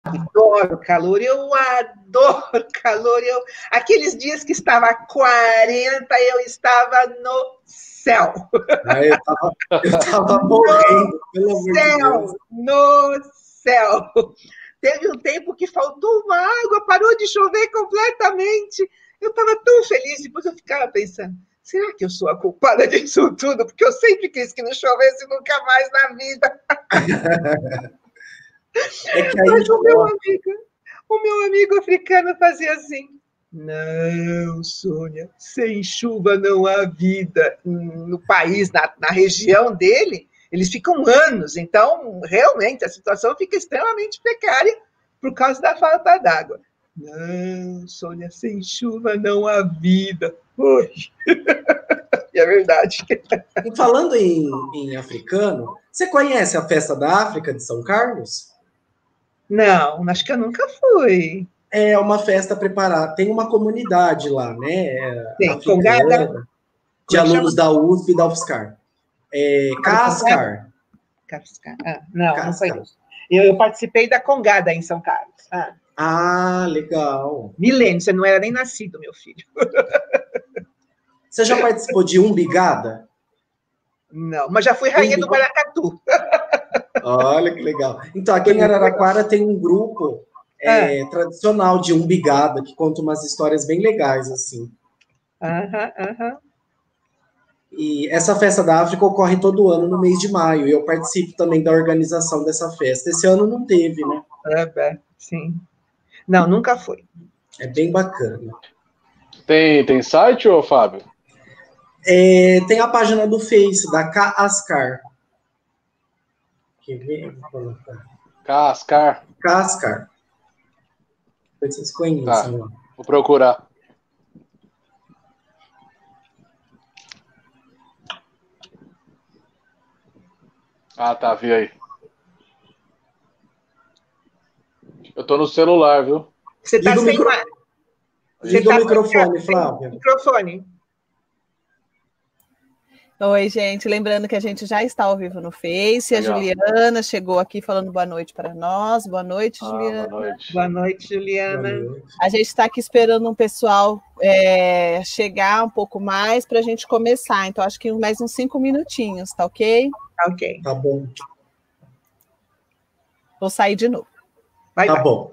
adoro calor, eu adoro calor. Aqueles dias que estava 40, eu estava no céu. Eu tava morrendo, pelo amor de Deus. No céu. Teve um tempo que faltou uma água, parou de chover completamente. Eu estava tão feliz, depois eu ficava pensando, será que eu sou a culpada disso tudo? Porque eu sempre quis que não chovesse nunca mais na vida. É que aí, Mas o meu amigo africano fazia assim, não, Sônia, sem chuva não há vida. No país, na região dele, eles ficam anos, então realmente a situação fica extremamente precária por causa da falta d'água. Não, Sônia, sem chuva não há vida. Ui. E é verdade. e falando em africano, você conhece a Festa da África de São Carlos? Não, acho que eu nunca fui. É uma festa preparada, tem uma comunidade lá, né? Tem Congada? Africana, de Como é que chama? alunos da USP e da UFSCar. Cascar. Não Cascar. conheço. Eu participei da Congada em São Carlos. Legal. Milênio, você não era nem nascido, meu filho. Você já participou de Umbigada? Não, mas já fui rainha do maracatu. Olha que legal. Então, aqui em Araraquara tem um grupo tradicional de Umbigada, que conta umas histórias bem legais, assim. E essa festa da África ocorre todo ano no mês de maio, e eu participo também da organização dessa festa. Esse ano não teve, né? Sim. Não, nunca foi. É bem bacana. Tem site, ô Fábio? Tem a página do Face, da Cascar. Quer ver? Cascar. Cascar. Vocês conhecem. Tá. Vou procurar. Tá, vi aí. Eu tô no celular, viu? Você tá sem Liga o microfone, Flávia. Microfone. Oi, gente. Lembrando que a gente já está ao vivo no Face. Legal. A Juliana chegou aqui falando boa noite para nós. Boa noite, Juliana. Boa noite. Boa noite, Juliana. Boa noite. A gente está aqui esperando um pessoal chegar um pouco mais para a gente começar. Então, acho que mais uns 5 minutinhos, tá ok? Tá ok. Tá bom. Vou sair de novo. Tá bom.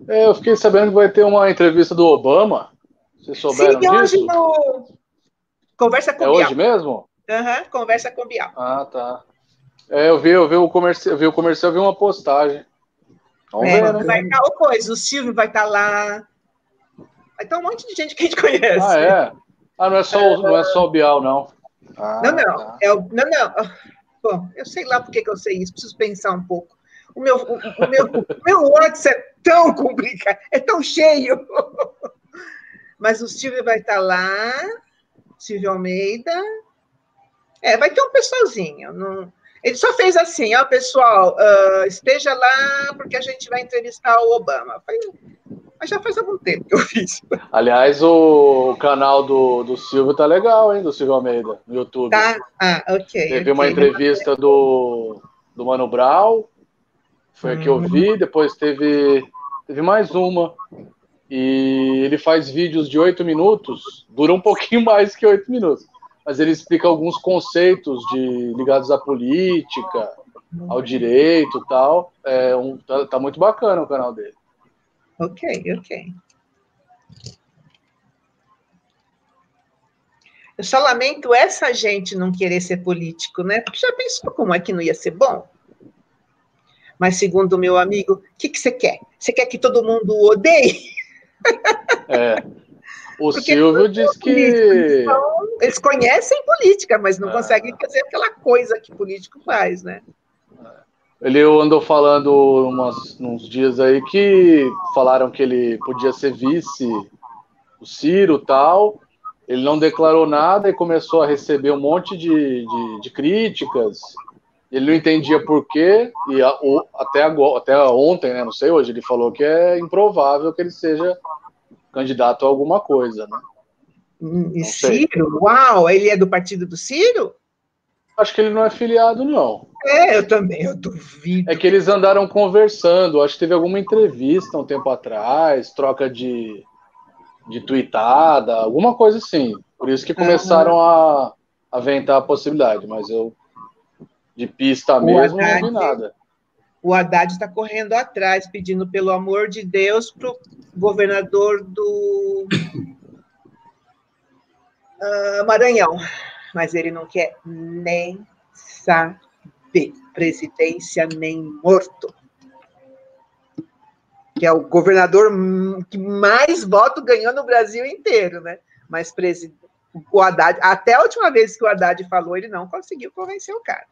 Eu fiquei sabendo que vai ter uma entrevista do Obama. Vocês souberam disso? Hoje no Conversa com Bial. É hoje mesmo? Conversa com Bial. Tá. Eu vi o comercial, vi uma postagem. Vamos ver, né? Vai estar o Silvio vai estar lá. Vai estar um monte de gente que a gente conhece. Não é só o Bial, não. Não. Tá. Não. Bom, eu sei lá por que eu sei isso, preciso pensar um pouco. O meu WhatsApp é tão complicado, é tão cheio. Mas o Silvio vai estar lá, Silvio Almeida. Vai ter um pessoalzinho. Não... Ele só fez assim, pessoal, esteja lá porque a gente vai entrevistar o Obama. Mas já faz algum tempo que eu fiz. Aliás, o canal do Silvio tá legal, hein? Do Silvio Almeida, no YouTube. Tá? Ok. Teve uma entrevista do Mano Brown, foi a que eu vi, depois teve mais uma. E ele faz vídeos de 8 minutos, dura um pouquinho mais que 8 minutos. Mas ele explica alguns conceitos ligados à política, ao direito e tal. Tá muito bacana o canal dele. Ok. Eu só lamento essa gente não querer ser político, né? Porque já pensou como é que não ia ser bom? Mas, segundo o meu amigo, o que você quer? Você quer que todo mundo o odeie? O Silvio diz que... Eles conhecem política, mas não conseguem fazer aquela coisa que político faz, né? Ele andou falando uns dias aí que falaram que ele podia ser vice do Ciro e tal. Ele não declarou nada e começou a receber um monte de críticas. Ele não entendia por quê, e até ontem, né, não sei, hoje ele falou que é improvável que ele seja candidato a alguma coisa, né? Ciro? Uau, ele é do partido do Ciro? Acho que ele não é filiado, não. Eu também, eu duvido. É que eles andaram conversando, acho que teve alguma entrevista um tempo atrás, troca de tweetada, alguma coisa assim. Por isso que começaram a aventar a possibilidade, mas eu, de pista mesmo, não vi nada. O Haddad está correndo atrás, pedindo, pelo amor de Deus, para o governador do Maranhão. Mas ele não quer nem saber. Presidência nem morto. Que é o governador que mais voto ganhou no Brasil inteiro, né? Mas o Haddad, até a última vez que o Haddad falou, ele não conseguiu convencer o cara.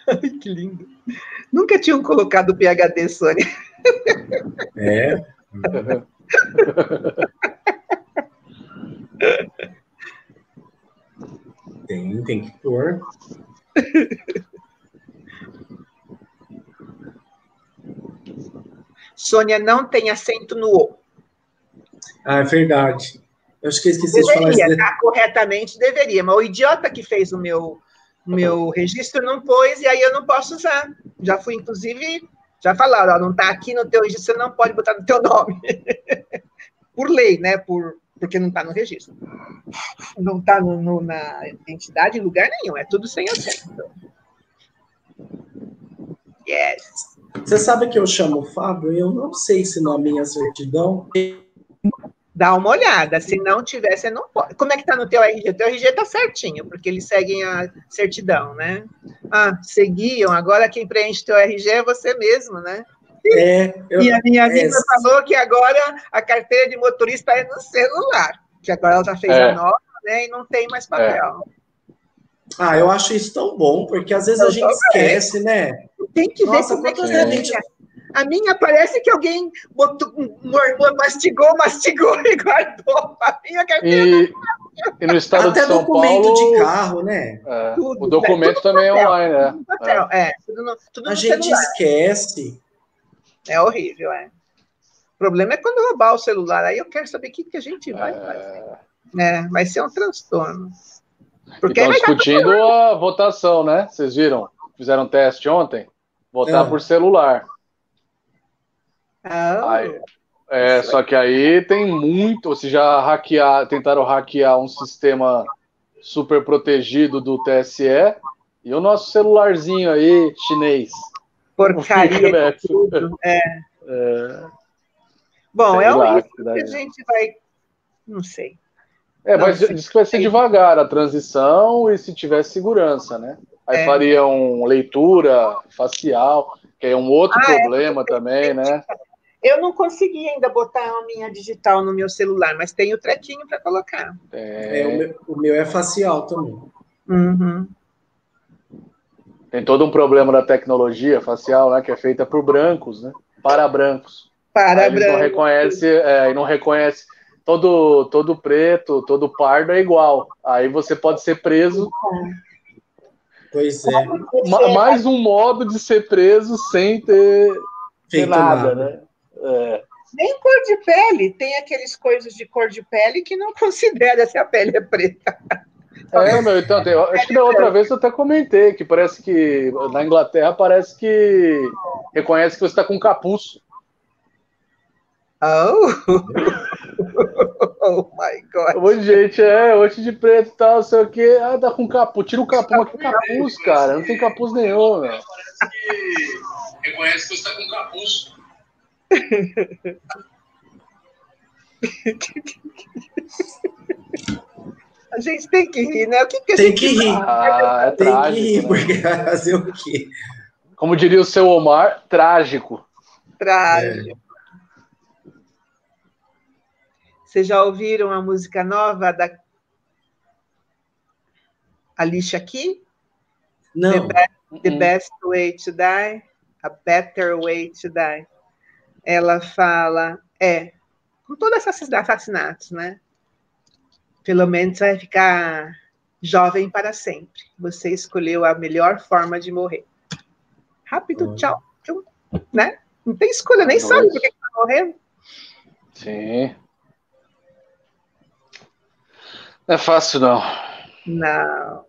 Ai, que lindo. Nunca tinham colocado o PhD, Sônia. Tem que pôr. Sônia não tem acento no O. É verdade. Eu acho que eu esqueci de falar isso. Tá? Corretamente deveria, mas o idiota que fez o meu registro não pôs, e aí eu não posso usar. Já fui, inclusive, já falaram, não está aqui no teu registro, você não pode botar no teu nome. Por lei, né? Porque não está no registro. Não está na identidade em lugar nenhum, é tudo sem acento. Yes. Você sabe que eu chamo Fábio e eu não sei se na minha certidão... Dá uma olhada, se não tiver, você não pode. Como é que está no teu RG? O teu RG está certinho, porque eles seguem a certidão, né? Seguiam, agora quem preenche teu RG é você mesmo, né? E a minha amiga falou que agora a carteira de motorista é no celular, que agora ela já fez a nova, né? E não tem mais papel. Eu acho isso tão bom, porque às vezes a gente esquece, né? Tem que ver como é que a minha parece que alguém mastigou e guardou. A minha carteira e no estado até de São documento Paulo, de carro, né? O documento também é online, né? Tudo a gente celular. Esquece. É horrível, O problema é quando roubar o celular. Aí eu quero saber o que a gente vai fazer. Vai ser um transtorno. Porque estão discutindo a votação, né? Vocês viram? Fizeram teste ontem? Votar por celular. Só que aí tem muito. Se já tentaram hackear um sistema super protegido do TSE e o nosso celularzinho aí, chinês. Porcaria de tudo. Bom, é horrível que a gente vai. Não sei. Mas diz que vai ser devagar a transição e se tiver segurança, né? Aí fariam leitura facial, que é um outro problema também, né? Eu não consegui ainda botar a minha digital no meu celular, mas tem o trequinho para colocar. O meu é facial também. Uhum. Tem todo um problema da tecnologia facial, né? Que é feita por brancos, né? Para brancos. Aí eles não reconhece todo preto, todo pardo é igual. Aí você pode ser preso. Pois é. Mais um modo de ser preso sem ter nada, né? Nem cor de pele. Tem aqueles coisas de cor de pele que não considera se a pele é preta. Então, acho que da outra vez eu até comentei que parece que na Inglaterra parece que reconhece que você está com capuz. Oh my God. Um monte de gente, um monte de preto e tal, não sei o quê. Tá com capuz. Tira o capuz, mas que capuz, cara? Não tem capuz nenhum, meu. Parece que reconhece que você tá com capuz. A gente tem que rir, né? O que a tem gente que rir. É tem trágico, que rir, né? porque vai fazer o quê? Como diria o seu Omar, trágico. Trágico. Vocês já ouviram a música nova da Alicia Keys? Não. The Best Way to Die? A Better Way to Die. Ela fala, com todos esses assassinatos, né? Pelo menos vai ficar jovem para sempre. Você escolheu a melhor forma de morrer. Rápido, tchau. Né? Não tem escolha, nem sabe por que está morrendo. Sim. Não é fácil, não. Não.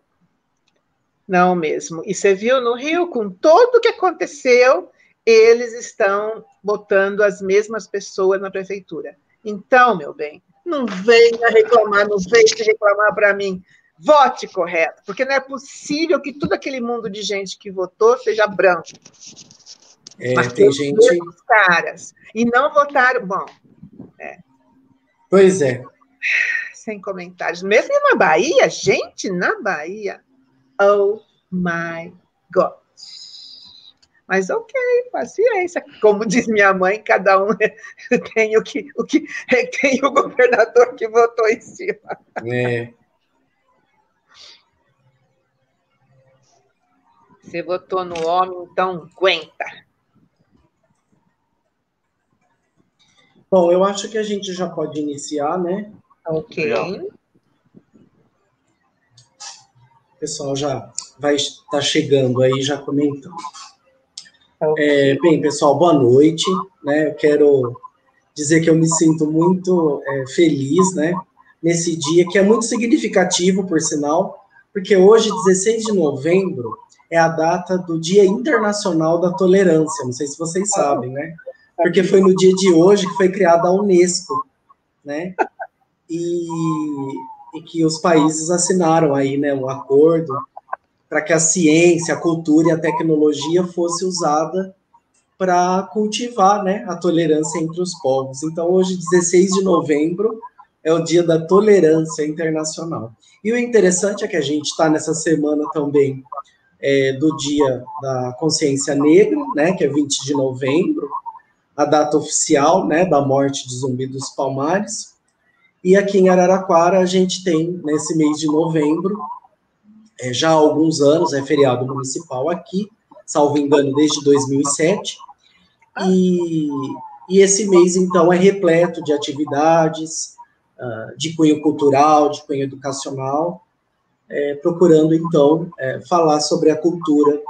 Não mesmo. E você viu no Rio, com tudo o que aconteceu, eles estão botando as mesmas pessoas na prefeitura. Então, meu bem, não venha reclamar, não venha reclamar para mim. Vote correto, porque não é possível que todo aquele mundo de gente que votou seja branco. Mas tem gente... caras. E não votaram... Bom, Pois é. Sem comentários. Mesmo na Bahia, gente, na Bahia... Oh my God. Mas ok, paciência. Como diz minha mãe, cada um tem tem o governador que votou em cima. Você votou no homem, então aguenta. Bom, eu acho que a gente já pode iniciar, né? Ok. Legal. O pessoal já vai estar chegando aí, já comentando. Bem, pessoal, boa noite. Né? Eu quero dizer que eu me sinto muito feliz, né? Nesse dia, que é muito significativo, por sinal, porque hoje, 16 de novembro, é a data do Dia Internacional da Tolerância. Não sei se vocês sabem, né? Porque foi no dia de hoje que foi criada a Unesco, né? E que os países assinaram aí, né, um acordo para que a ciência, a cultura e a tecnologia fosse usada para cultivar, né, a tolerância entre os povos. Então, hoje, 16 de novembro, é o Dia da Tolerância Internacional. E o interessante é que a gente está nessa semana também do Dia da Consciência Negra, né, que é 20 de novembro, a data oficial, né, da morte de Zumbi dos Palmares. E aqui em Araraquara a gente tem, nesse mês de novembro, já há alguns anos, é feriado municipal aqui, salvo engano, desde 2007, e esse mês, então, é repleto de atividades, de cunho cultural, de cunho educacional, procurando, então, falar sobre a cultura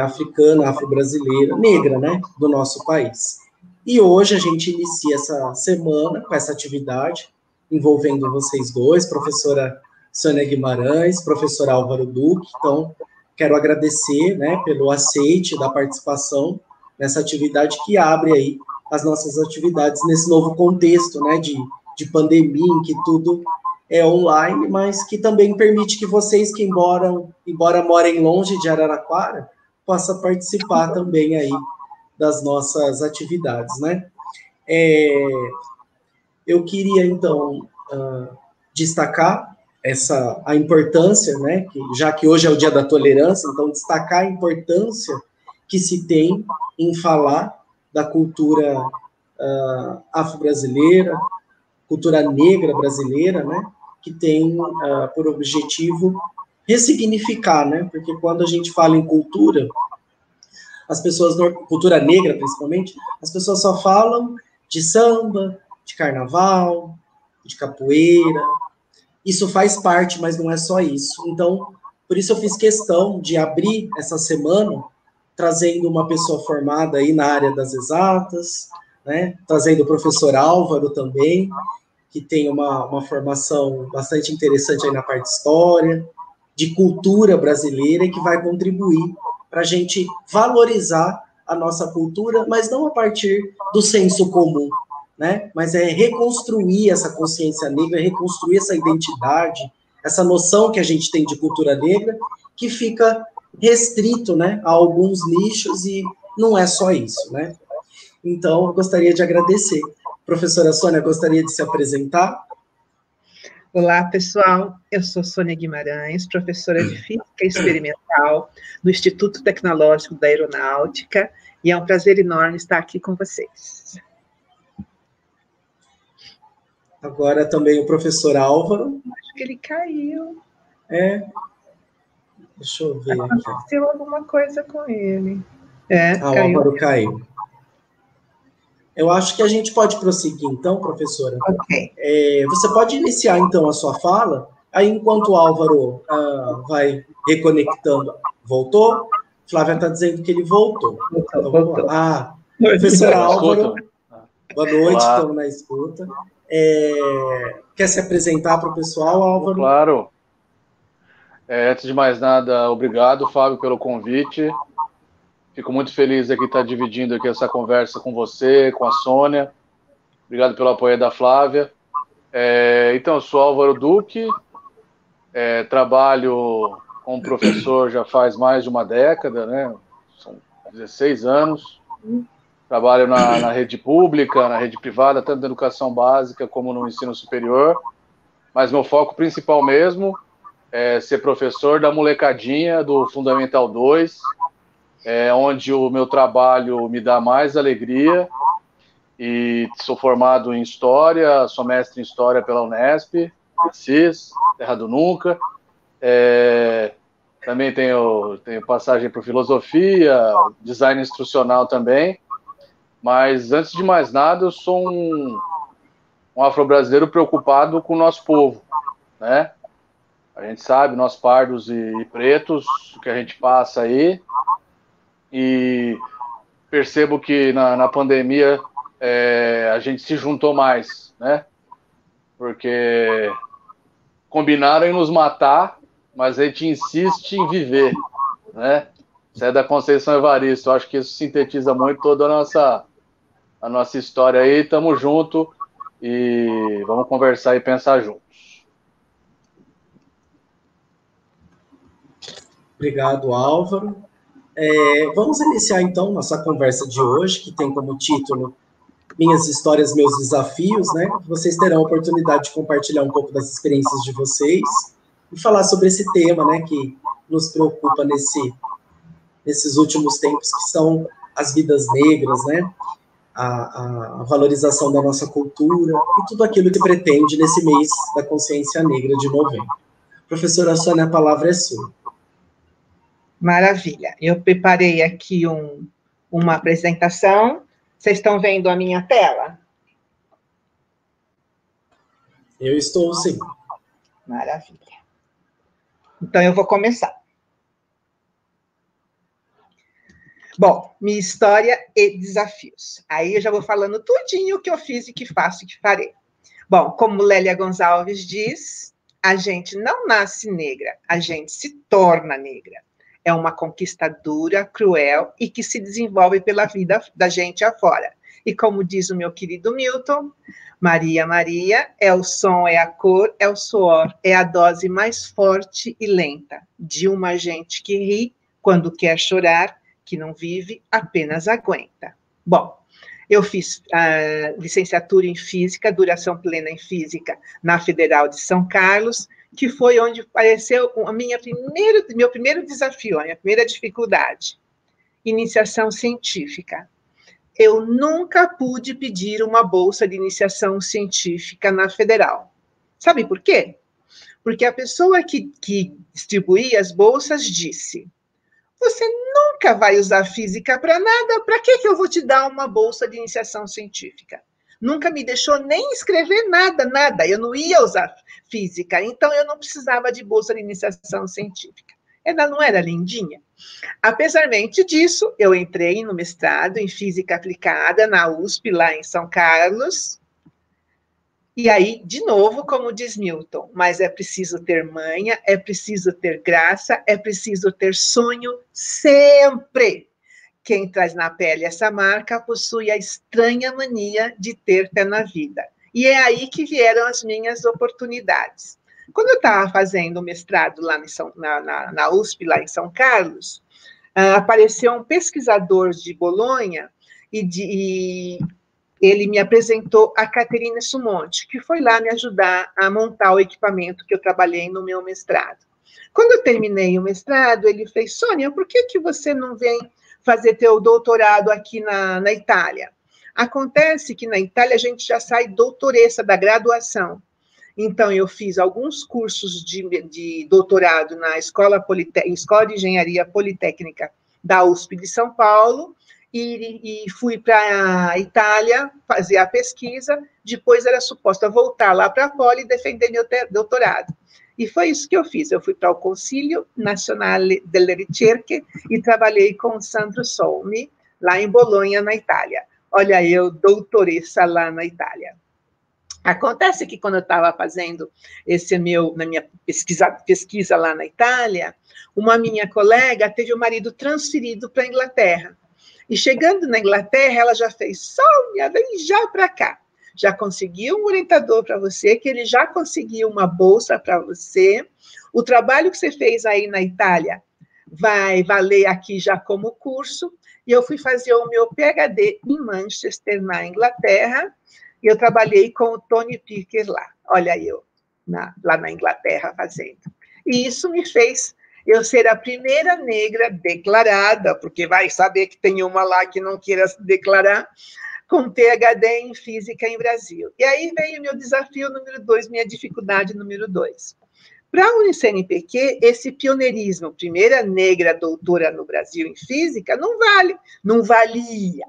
africana, afro-brasileira, negra, né, do nosso país. E hoje a gente inicia essa semana com essa atividade, envolvendo vocês dois, professora Sônia Guimarães, professor Álvaro Duque. Então, quero agradecer, né, pelo aceite da participação nessa atividade que abre aí as nossas atividades nesse novo contexto, né, de pandemia, em que tudo é online, mas que também permite que vocês que, embora morem longe de Araraquara, possam participar também aí das nossas atividades, né? Eu queria, então, destacar a importância, né, já que hoje é o Dia da Tolerância, então destacar a importância que se tem em falar da cultura afro-brasileira, cultura negra brasileira, né, que tem por objetivo ressignificar, né, porque quando a gente fala em cultura, as pessoas, cultura negra principalmente, as pessoas só falam de samba, de carnaval, de capoeira. Isso faz parte, mas não é só isso. Então, por isso eu fiz questão de abrir essa semana trazendo uma pessoa formada aí na área das exatas, né? Trazendo o professor Álvaro também, que tem uma formação bastante interessante aí na parte de história, de cultura brasileira, e que vai contribuir para a gente valorizar a nossa cultura, mas não a partir do senso comum, né? Mas é reconstruir essa consciência negra, reconstruir essa identidade, essa noção que a gente tem de cultura negra, que fica restrito, né, a alguns nichos, e não é só isso, né? Então, eu gostaria de agradecer. Professora Sônia, gostaria de se apresentar? Olá, pessoal. Eu sou Sônia Guimarães, professora de Física Experimental do Instituto Tecnológico da Aeronáutica, e é um prazer enorme estar aqui com vocês. Agora também o professor Álvaro. Acho que ele caiu. Deixa eu ver aqui. Aconteceu alguma coisa com ele. O Álvaro caiu. Eu acho que a gente pode prosseguir, então, professora. Ok. Você pode iniciar, então, a sua fala, aí enquanto o Álvaro vai reconectando. Voltou? Flávia está dizendo que ele voltou. Então, voltou. Professor Álvaro, boa noite, Olá. estamos na escuta. Quer se apresentar para o pessoal, Álvaro? Claro. Antes de mais nada, obrigado, Fábio, pelo convite. Fico muito feliz aqui estar dividindo aqui essa conversa com você, com a Sônia. Obrigado pelo apoio da Flávia. Então, eu sou Álvaro Duque, trabalho como professor já faz mais de uma década, né? São 16 anos. Trabalho na rede pública, na rede privada, tanto na educação básica como no ensino superior. Mas meu foco principal mesmo é ser professor da molecadinha do Fundamental 2, onde o meu trabalho me dá mais alegria. E sou formado em História, sou mestre em História pela Unesp, Assis, Terra do Nunca. Também tenho passagem por Filosofia, Design Instrucional também. Mas, antes de mais nada, eu sou um afro-brasileiro preocupado com o nosso povo, né? A gente sabe, nós pardos e pretos, o que a gente passa aí. E percebo que na pandemia a gente se juntou mais, né? Porque combinaram em nos matar, mas a gente insiste em viver, né? Isso é da Conceição Evaristo. Eu acho que isso sintetiza muito toda a nossa história aí. Tamo junto e vamos conversar e pensar juntos. Obrigado, Álvaro. Vamos iniciar, então, nossa conversa de hoje, que tem como título Minhas Histórias, Meus Desafios, né? Vocês terão a oportunidade de compartilhar um pouco das experiências de vocês e falar sobre esse tema, né, que nos preocupa nesses últimos tempos, que são as vidas negras, né? A valorização da nossa cultura e tudo aquilo que pretende nesse mês da consciência negra de novembro. Professora Sônia, a palavra é sua. Maravilha. Eu preparei aqui uma apresentação. Vocês estão vendo a minha tela? Eu estou, sim. Maravilha. Então, eu vou começar. Bom, minha história e desafios. Aí eu já vou falando tudinho o que eu fiz e que faço e que farei. Bom, como Lélia Gonçalves diz, a gente não nasce negra, a gente se torna negra. É uma conquista dura, cruel e que se desenvolve pela vida da gente afora. E como diz o meu querido Milton, Maria, Maria, é o som, é a cor, é o suor, é a dose mais forte e lenta de uma gente que ri quando quer chorar, que não vive, apenas aguenta. Bom, eu fiz a licenciatura em Física, duração plena em Física, na Federal de São Carlos, que foi onde apareceu meu primeiro desafio, a minha primeira dificuldade, iniciação científica. Eu nunca pude pedir uma bolsa de iniciação científica na Federal. Sabe por quê? Porque a pessoa que distribuía as bolsas disse: você nunca vai usar física para nada, para que eu vou te dar uma bolsa de iniciação científica? Nunca me deixou nem escrever nada, eu não ia usar física, então eu não precisava de bolsa de iniciação científica. Ela não era lindinha? Apesar disso, eu entrei no mestrado em Física Aplicada, na USP, lá em São Carlos. E aí, de novo, como diz Milton, mas é preciso ter manha, é preciso ter graça, é preciso ter sonho sempre. Quem traz na pele essa marca possui a estranha mania de ter pé na vida. E é aí que vieram as minhas oportunidades. Quando eu estava fazendo o mestrado lá na USP, lá em São Carlos, apareceu um pesquisador de Bolonha e ele me apresentou a Caterina Sumonte, que foi lá me ajudar a montar o equipamento que eu trabalhei no meu mestrado. Quando eu terminei o mestrado, ele fez: Sônia, por que você não vem fazer teu doutorado aqui na Itália? Acontece que na Itália a gente já sai doutoressa da graduação. Então, eu fiz alguns cursos de doutorado na Escola de Engenharia Politécnica da USP de São Paulo, e fui para a Itália fazer a pesquisa, depois era suposta voltar lá para a Poli e defender meu doutorado. E foi isso que eu fiz, eu fui para o Consiglio Nazionale delle Ricerche e trabalhei com Sandro Solmi, lá em Bolonha, na Itália. Olha, eu doutoressa lá na Itália. Acontece que quando eu estava fazendo na minha pesquisa lá na Itália, uma minha colega teve o marido transferido para a Inglaterra. E chegando na Inglaterra, ela já fez, Sônia, vem já para cá. Já conseguiu um orientador para você, que ele já conseguiu uma bolsa para você. O trabalho que você fez aí na Itália vai valer aqui já como curso. E eu fui fazer o meu PhD em Manchester, na Inglaterra, e eu trabalhei com o Tony Picker lá. Olha eu, lá na Inglaterra fazendo. E isso me fez eu ser a primeira negra declarada, porque vai saber que tem uma lá que não queira se declarar, com PhD em Física em Brasil. E aí veio o meu desafio número 2, minha dificuldade número 2. Para a UniCNPq, esse pioneirismo, primeira negra doutora no Brasil em Física, não valia.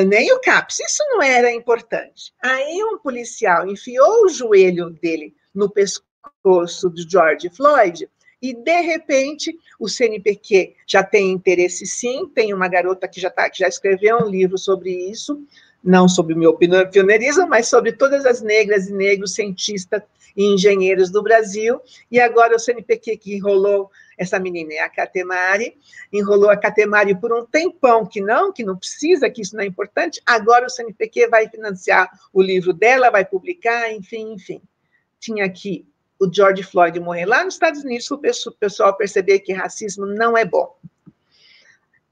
Nem o CAPES, isso não era importante. Aí um policial enfiou o joelho dele no pescoço do George Floyd e, de repente, o CNPq já tem interesse, sim, tem uma garota que já escreveu um livro sobre isso, não sobre o meu pioneirismo, mas sobre todas as negras e negros cientistas e engenheiros do Brasil, e agora o CNPq que enrolou essa menina, é a Katemari, enrolou a Katemari por um tempão que não precisa, que isso não é importante, agora o CNPq vai financiar o livro dela, vai publicar, enfim. Tinha aqui o George Floyd morrer lá nos Estados Unidos, para o pessoal perceber que racismo não é bom.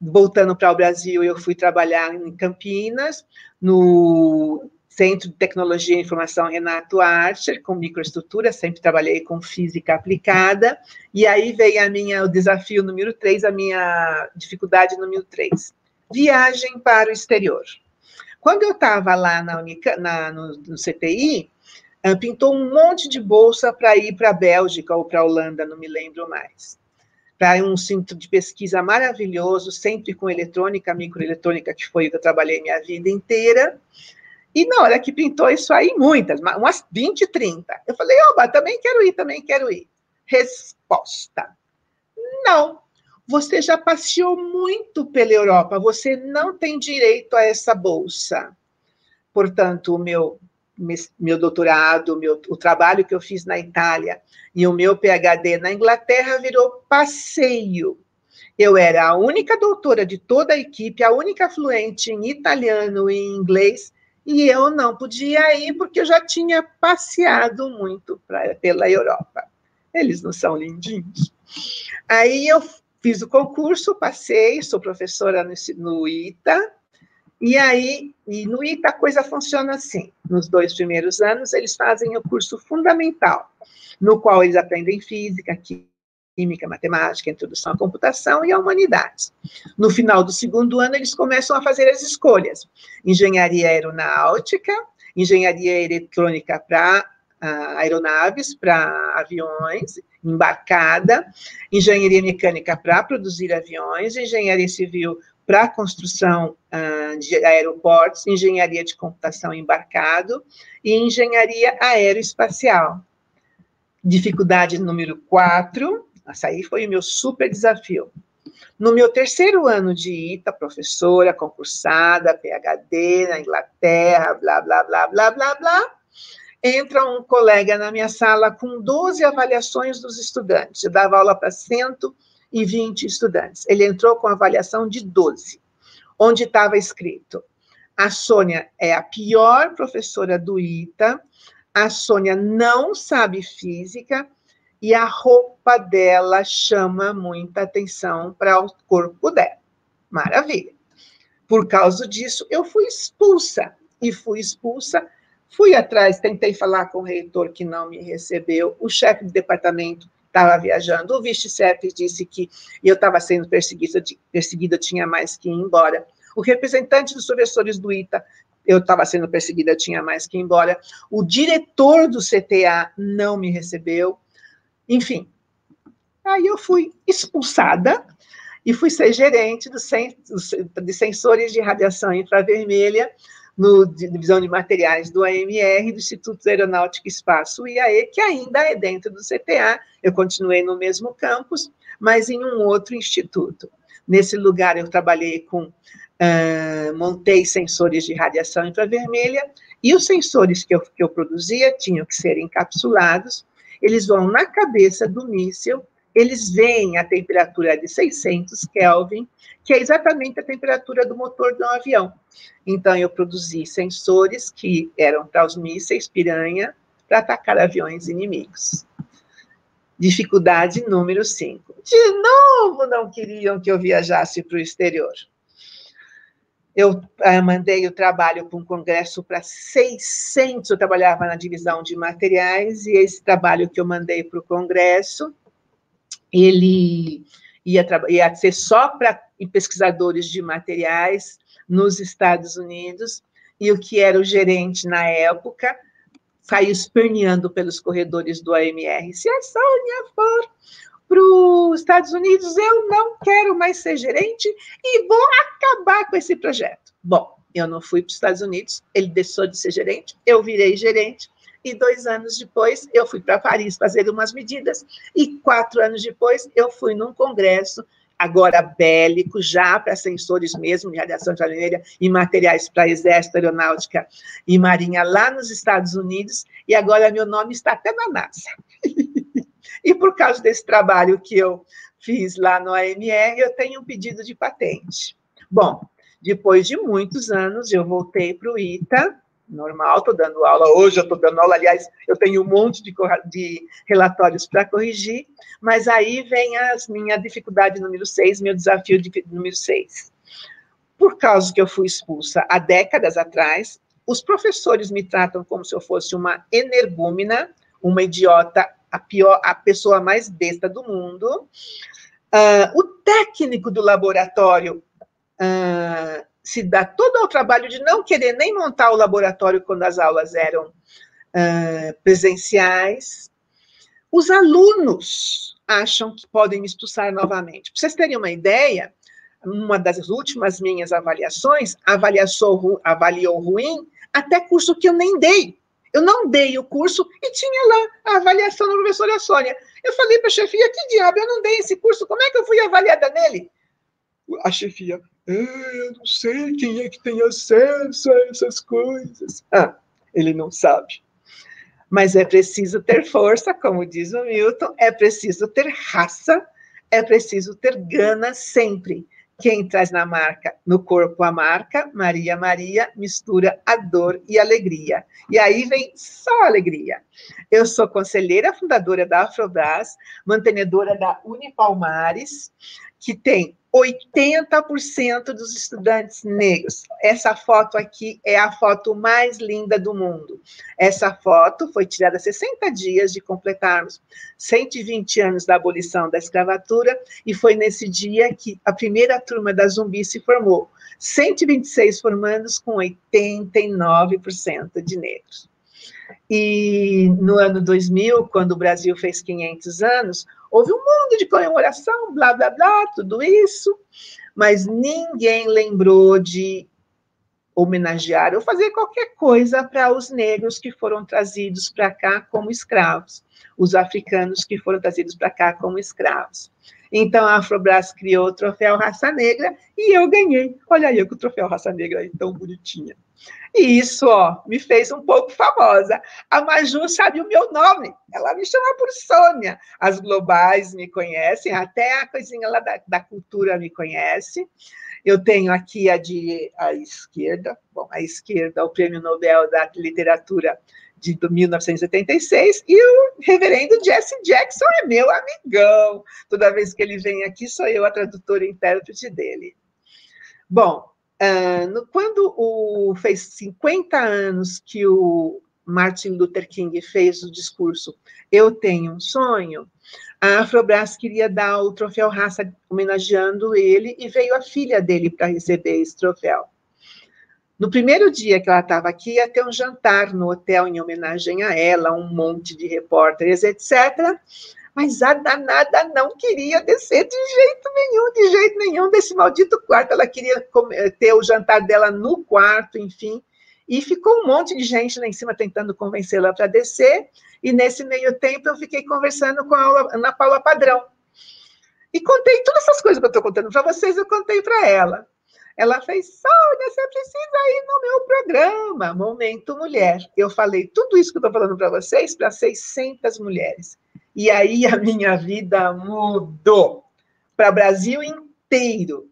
Voltando para o Brasil, eu fui trabalhar em Campinas, no Centro de Tecnologia e Informação Renato Archer, com microestrutura, sempre trabalhei com física aplicada, e aí veio o desafio número 3, a minha dificuldade número 3, viagem para o exterior. Quando eu estava lá no CTI, pintou um monte de bolsa para ir para a Bélgica ou para a Holanda, não me lembro mais. Para um centro de pesquisa maravilhoso, sempre com eletrônica, microeletrônica, que foi o que eu trabalhei minha vida inteira. E na hora que pintou isso aí, muitas, umas 20, 30. Eu falei, oba, também quero ir. Resposta: não, você já passeou muito pela Europa, você não tem direito a essa bolsa. Portanto, o meu doutorado, o trabalho que eu fiz na Itália e o meu PhD na Inglaterra virou passeio. Eu era a única doutora de toda a equipe, a única fluente em italiano e em inglês, e eu não podia ir porque eu já tinha passeado muito pela Europa. Eles não são lindinhos? Aí eu fiz o concurso, passei, sou professora no ITA, e no ITA a coisa funciona assim. Nos 2 primeiros anos, eles fazem o curso fundamental, no qual eles aprendem física, química, matemática, introdução à computação e à humanidades. No final do 2º ano, eles começam a fazer as escolhas. Engenharia aeronáutica, engenharia eletrônica para aeronaves, para aviões, embarcada, engenharia mecânica para produzir aviões, engenharia civil para construção de aeroportos, engenharia de computação embarcado e engenharia aeroespacial. Dificuldade número 4, essa aí foi o meu super desafio. No meu 3º ano de ITA, professora, concursada, PhD na Inglaterra, blá, blá, blá, blá, blá, blá, entra um colega na minha sala com 12 avaliações dos estudantes. Eu dava aula para 120 estudantes. Ele entrou com avaliação de 12, onde estava escrito: a Sônia é a pior professora do ITA, a Sônia não sabe física e a roupa dela chama muita atenção para o corpo dela. Maravilha. Por causa disso, eu fui expulsa. Fui atrás, tentei falar com o reitor que não me recebeu, o chefe do departamento estava viajando, o vice-chefe disse que eu estava sendo perseguida, tinha mais que ir embora. O representante dos professores do ITA, eu estava sendo perseguida, tinha mais que ir embora. O diretor do CTA não me recebeu. Enfim, Aí eu fui expulsada e fui ser gerente de sensores de radiação infravermelha no Divisão de Materiais do AMR, do Instituto de Aeronáutica e Espaço, IAE, que ainda é dentro do CTA. Eu continuei no mesmo campus, mas em um outro instituto. Nesse lugar eu trabalhei montei sensores de radiação infravermelha, e os sensores que eu produzia tinham que ser encapsulados, eles vão na cabeça do míssil, eles veem a temperatura de 600 Kelvin, que é exatamente a temperatura do motor de um avião. Então, eu produzi sensores que eram para os mísseis Piranha, para atacar aviões inimigos. Dificuldade número 5. De novo, não queriam que eu viajasse para o exterior. Eu mandei o trabalho para um congresso para 600, eu trabalhava na divisão de materiais, e esse trabalho que eu mandei para o congresso, ele ia ser só para pesquisadores de materiais nos Estados Unidos, e o que era o gerente na época saiu esperneando pelos corredores do AMR: se a Sônia for para os Estados Unidos, eu não quero mais ser gerente e vou acabar com esse projeto. Bom, eu não fui para os Estados Unidos, ele deixou de ser gerente, eu virei gerente, e 2 anos depois eu fui para Paris fazer umas medidas, e 4 anos depois eu fui num congresso, agora bélico, já para sensores mesmo de radiação infravermelha e materiais para Exército, Aeronáutica e Marinha, lá nos Estados Unidos, e agora meu nome está até na NASA. E por causa desse trabalho que eu fiz lá no AMR, eu tenho um pedido de patente. Bom, depois de muitos anos, eu voltei para o ITA, normal, estou dando aula, hoje eu estou dando aula, aliás, eu tenho um monte de relatórios para corrigir, mas aí vem a minha dificuldade número 6, meu desafio número 6. Por causa que eu fui expulsa há décadas atrás, os professores me tratam como se eu fosse uma energúmena, uma idiota, a pessoa mais besta do mundo. O técnico do laboratório se dá todo ao trabalho de não querer nem montar o laboratório quando as aulas eram presenciais. Os alunos acham que podem me expulsar novamente. Para vocês terem uma ideia, uma das últimas minhas avaliações avaliou ruim até curso que eu nem dei. Eu não dei o curso e tinha lá a avaliação da professora Sônia. Eu falei para a chefia: que diabo, eu não dei esse curso, como é que eu fui avaliada nele? A chefia: eu não sei quem é que tem acesso a essas coisas. Ele não sabe. Mas é preciso ter força, como diz o Milton, é preciso ter raça, é preciso ter gana sempre. Quem traz no corpo a marca, Maria Maria, mistura a dor e a alegria. E aí vem só alegria. Eu sou conselheira fundadora da Afrobras, mantenedora da Unipalmares, que tem 80% dos estudantes negros. Essa foto aqui é a foto mais linda do mundo. Essa foto foi tirada há 60 dias de completarmos 120 anos da abolição da escravatura, e foi nesse dia que a primeira turma da Zumbi se formou. 126 formandos com 89% de negros. E no ano 2000, quando o Brasil fez 500 anos, houve um mundo de comemoração, blá, blá, blá, tudo isso, mas ninguém lembrou de homenagear ou fazer qualquer coisa para os negros que foram trazidos para cá como escravos, os africanos que foram trazidos para cá como escravos. Então, a Afrobras criou o troféu Raça Negra e eu ganhei. Olha aí, com o troféu Raça Negra aí, tão bonitinha. E isso, me fez um pouco famosa. A Maju sabe o meu nome, ela me chama por Sônia. As globais me conhecem, até a coisinha lá da cultura me conhece. Eu tenho aqui a esquerda, a esquerda, o Prêmio Nobel da Literatura de 1976, e o reverendo Jesse Jackson é meu amigão. Toda vez que ele vem aqui, sou eu a tradutora e intérprete dele. Bom, quando fez 50 anos que o Martin Luther King fez o discurso Eu Tenho um Sonho, a Afrobras queria dar o troféu Raça homenageando ele, e veio a filha dele para receber esse troféu. No primeiro dia que ela estava aqui, ia ter um jantar no hotel em homenagem a ela, um monte de repórteres, etc. Mas a danada não queria descer de jeito nenhum desse maldito quarto. Ela queria ter o jantar dela no quarto, enfim. E ficou um monte de gente lá em cima tentando convencê-la para descer. E nesse meio tempo eu fiquei conversando com a Ana Paula Padrão. E contei todas essas coisas que eu estou contando para vocês, eu contei para ela. Ela fez, Sônia, você precisa ir no meu programa, Momento Mulher. Eu falei tudo isso que eu estou falando para vocês para 600 mulheres. E aí a minha vida mudou para o Brasil inteiro.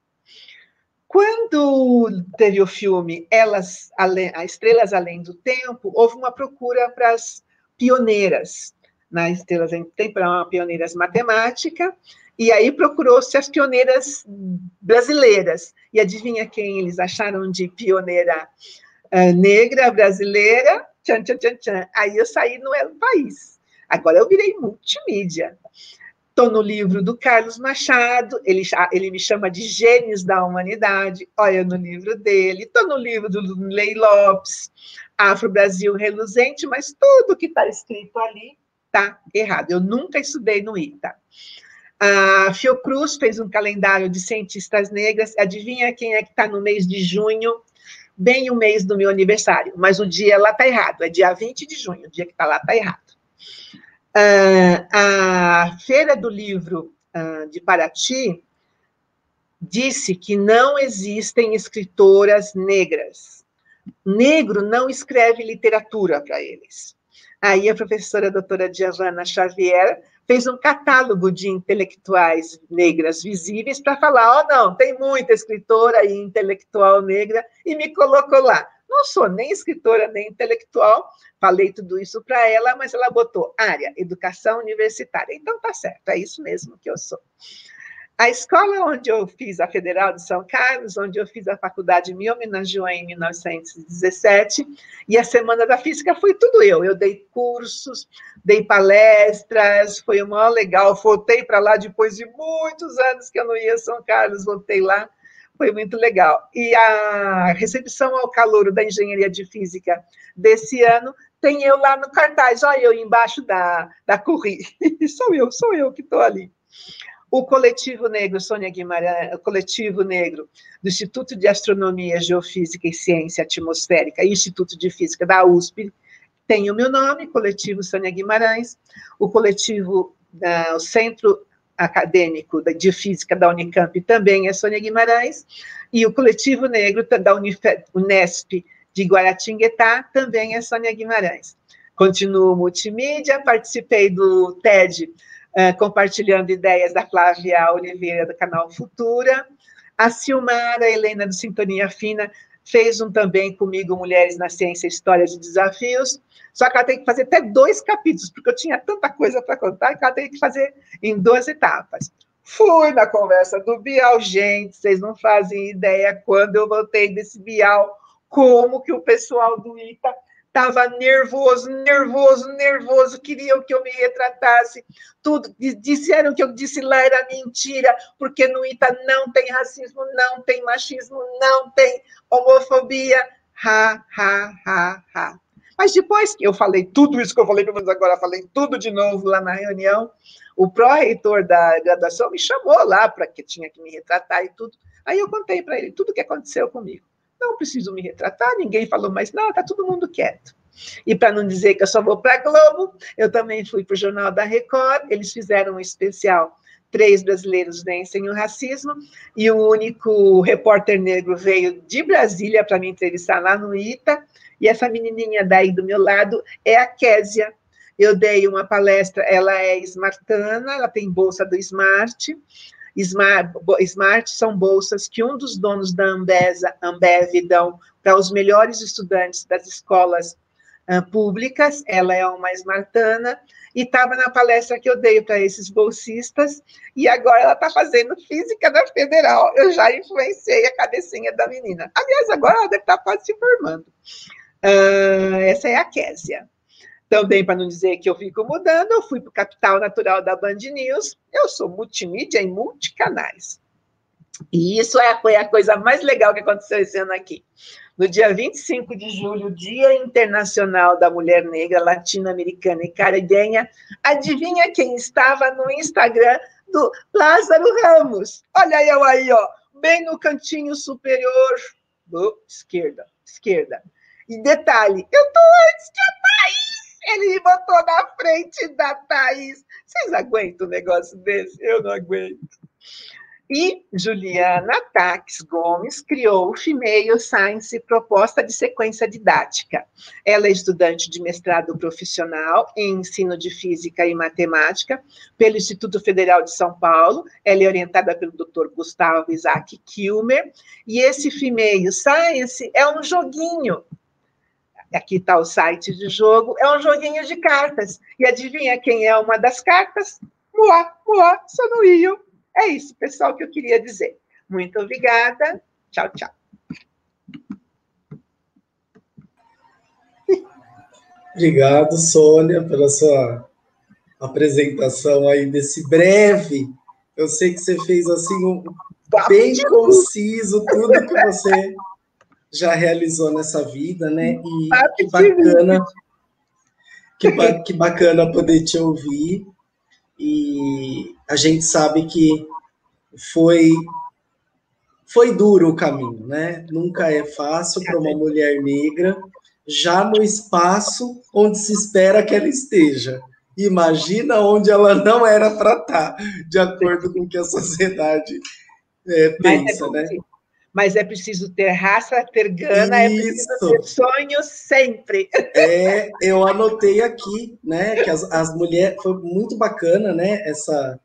Quando teve o filme Estrelas Além do Tempo, houve uma procura para as pioneiras. Nas Estrelas Além do Tempo, eram pioneiras matemática, e aí procurou-se as pioneiras brasileiras. E adivinha quem eles acharam de pioneira negra brasileira? Tchan, tchan, tchan, tchan. Aí eu saí no El País. Agora eu virei multimídia. Estou no livro do Carlos Machado, ele me chama de Gênios da Humanidade, olha no livro dele. Estou no livro do Lei Lopes, Afro-Brasil Reluzente, mas tudo que está escrito ali está errado. Eu nunca estudei no ITA. A Fiocruz fez um calendário de cientistas negras. Adivinha quem é que está no mês de junho? Bem o mês do meu aniversário, mas o dia lá está errado. É dia 20 de junho, o dia que está lá está errado. A Feira do Livro de Paraty disse que não existem escritoras negras. Negro não escreve literatura para eles. Aí a professora doutora Giovanna Xavier fez um catálogo de intelectuais negras visíveis para falar, não, tem muita escritora e intelectual negra, e me colocou lá. Não sou nem escritora, nem intelectual, falei tudo isso para ela, mas ela botou área, educação universitária. Então, tá certo, é isso mesmo que eu sou. A escola onde eu fiz a Federal de São Carlos, onde eu fiz a faculdade, me homenageou em 1917, e a Semana da Física foi tudo eu. Eu dei cursos, dei palestras, foi o maior legal. Voltei para lá depois de muitos anos que eu não ia a São Carlos, voltei lá. Foi muito legal. E a recepção ao calouro da Engenharia de Física desse ano tem eu lá no cartaz. Olha eu embaixo da Curie. Sou eu que estou ali. O Coletivo Negro, Sônia Guimarães, o Coletivo Negro do Instituto de Astronomia, Geofísica e Ciência Atmosférica e Instituto de Física da USP, tem o meu nome, Coletivo Sônia Guimarães. O Coletivo, o Centro Acadêmico de Física da Unicamp também é Sônia Guimarães, e o Coletivo Negro da Unesp de Guaratinguetá também é Sônia Guimarães. Continuo multimídia, participei do TED, compartilhando ideias da Flávia Oliveira, do canal Futura. A Silmara Helena, do Sintonia Fina, fez um também comigo, Mulheres na Ciência, Histórias e Desafios, só que ela tem que fazer até 2 capítulos, porque eu tinha tanta coisa para contar, que ela tem que fazer em 2 etapas. Fui na conversa do Bial, gente, vocês não fazem ideia quando eu voltei desse Bial, como que o pessoal do ITA estava nervoso, queriam que eu me retratasse, tudo, disseram que eu disse lá era mentira, porque no ITA não tem racismo, não tem machismo, não tem homofobia, ha. Mas depois que eu falei tudo isso que eu falei, pelo menos agora falei tudo de novo lá na reunião, o pró-reitor da graduação me chamou lá para que tinha que me retratar e tudo, aí eu contei para ele tudo o que aconteceu comigo. Não preciso me retratar, ninguém falou mais nada, está todo mundo quieto. E para não dizer que eu só vou para a Globo, eu também fui para o Jornal da Record, eles fizeram um especial, 3 brasileiros vencem o racismo, e o único repórter negro veio de Brasília para me entrevistar lá no ITA, e essa menininha daí do meu lado é a Késia. Eu dei uma palestra, ela é smartana, ela tem bolsa do Smart, Smart são bolsas que um dos donos da Ambev dão para os melhores estudantes das escolas públicas. Ela é uma smartana e estava na palestra que eu dei para esses bolsistas, e agora ela está fazendo física da Federal. Eu já influenciei a cabecinha da menina. Aliás, agora ela deve estar quase se formando. Essa é a Késia. Também, para não dizer que eu fico mudando, eu fui para o Capital Natural da Band News. Eu sou multimídia em multicanais. E isso foi a coisa mais legal que aconteceu esse ano aqui. No dia 25 de julho, Dia Internacional da Mulher Negra, Latino-Americana e Caribenha, adivinha quem estava no Instagram do Lázaro Ramos? Olha eu aí, ó, bem no cantinho superior, esquerda. E detalhe, eu estou antes que a Thaís, ele me botou na frente da Thaís. Vocês aguentam um negócio desse? Eu não aguento. E Juliana Taques Gomes criou o Female Science Proposta de Sequência Didática. Ela é estudante de mestrado profissional em ensino de física e matemática pelo Instituto Federal de São Paulo. Ela é orientada pelo Dr. Gustavo Isaac Kilmer. E esse Female Science é um joguinho. Aqui está o site de jogo. É um joguinho de cartas. E adivinha quem é uma das cartas? Moá, Sonoio. É isso, pessoal, que eu queria dizer. Muito obrigada. Tchau, tchau. Obrigado, Sônia, pela sua apresentação aí desse breve. Eu sei que você fez assim bem conciso tudo que você já realizou nessa vida, né? E que bacana poder te ouvir. E a gente sabe que foi duro o caminho, né? Nunca é fácil para uma mulher negra, já no espaço onde se espera que ela esteja. Imagina onde ela não era para estar, de acordo com o que a sociedade pensa, né? Mas é preciso ter raça, ter gana, é preciso ter sonho sempre. Eu anotei aqui, né, que as mulheres... Foi muito bacana, né, essa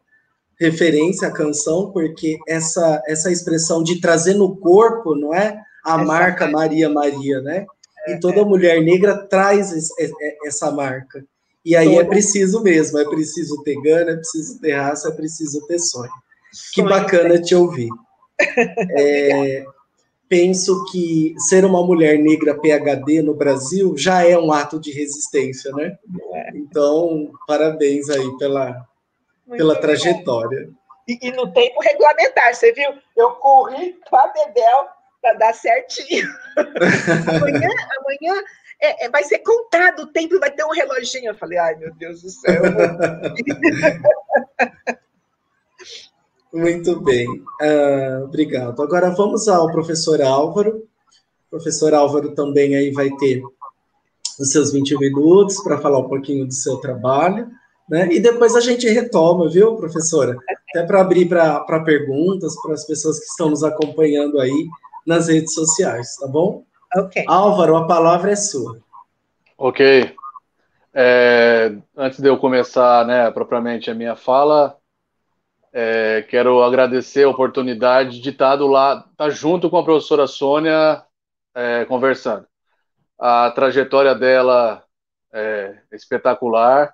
referência à canção, porque essa expressão de trazer no corpo, não é? A marca Maria, né? E toda mulher negra traz essa marca. E aí é preciso mesmo, é preciso ter gana, é preciso ter raça, é preciso ter sonho. Que bacana te ouvir. Penso que ser uma mulher negra PhD no Brasil já é um ato de resistência, né? Então, parabéns aí pela trajetória. E no tempo regulamentar, você viu? Eu corri para Bebel para dar certinho. Amanhã vai ser contado o tempo, vai ter um reloginho. Eu falei, ai, meu Deus do céu. Muito bem, obrigado. Agora vamos ao professor Álvaro. O professor Álvaro também aí vai ter os seus 20 minutos para falar um pouquinho do seu trabalho, né? E depois a gente retoma, viu, professora? Até para abrir para perguntas para as pessoas que estão nos acompanhando aí nas redes sociais, tá bom? Ok. Álvaro, a palavra é sua. Ok. Antes de eu começar, né, propriamente a minha fala, quero agradecer a oportunidade de estar junto com a professora Sônia conversando. A trajetória dela é espetacular.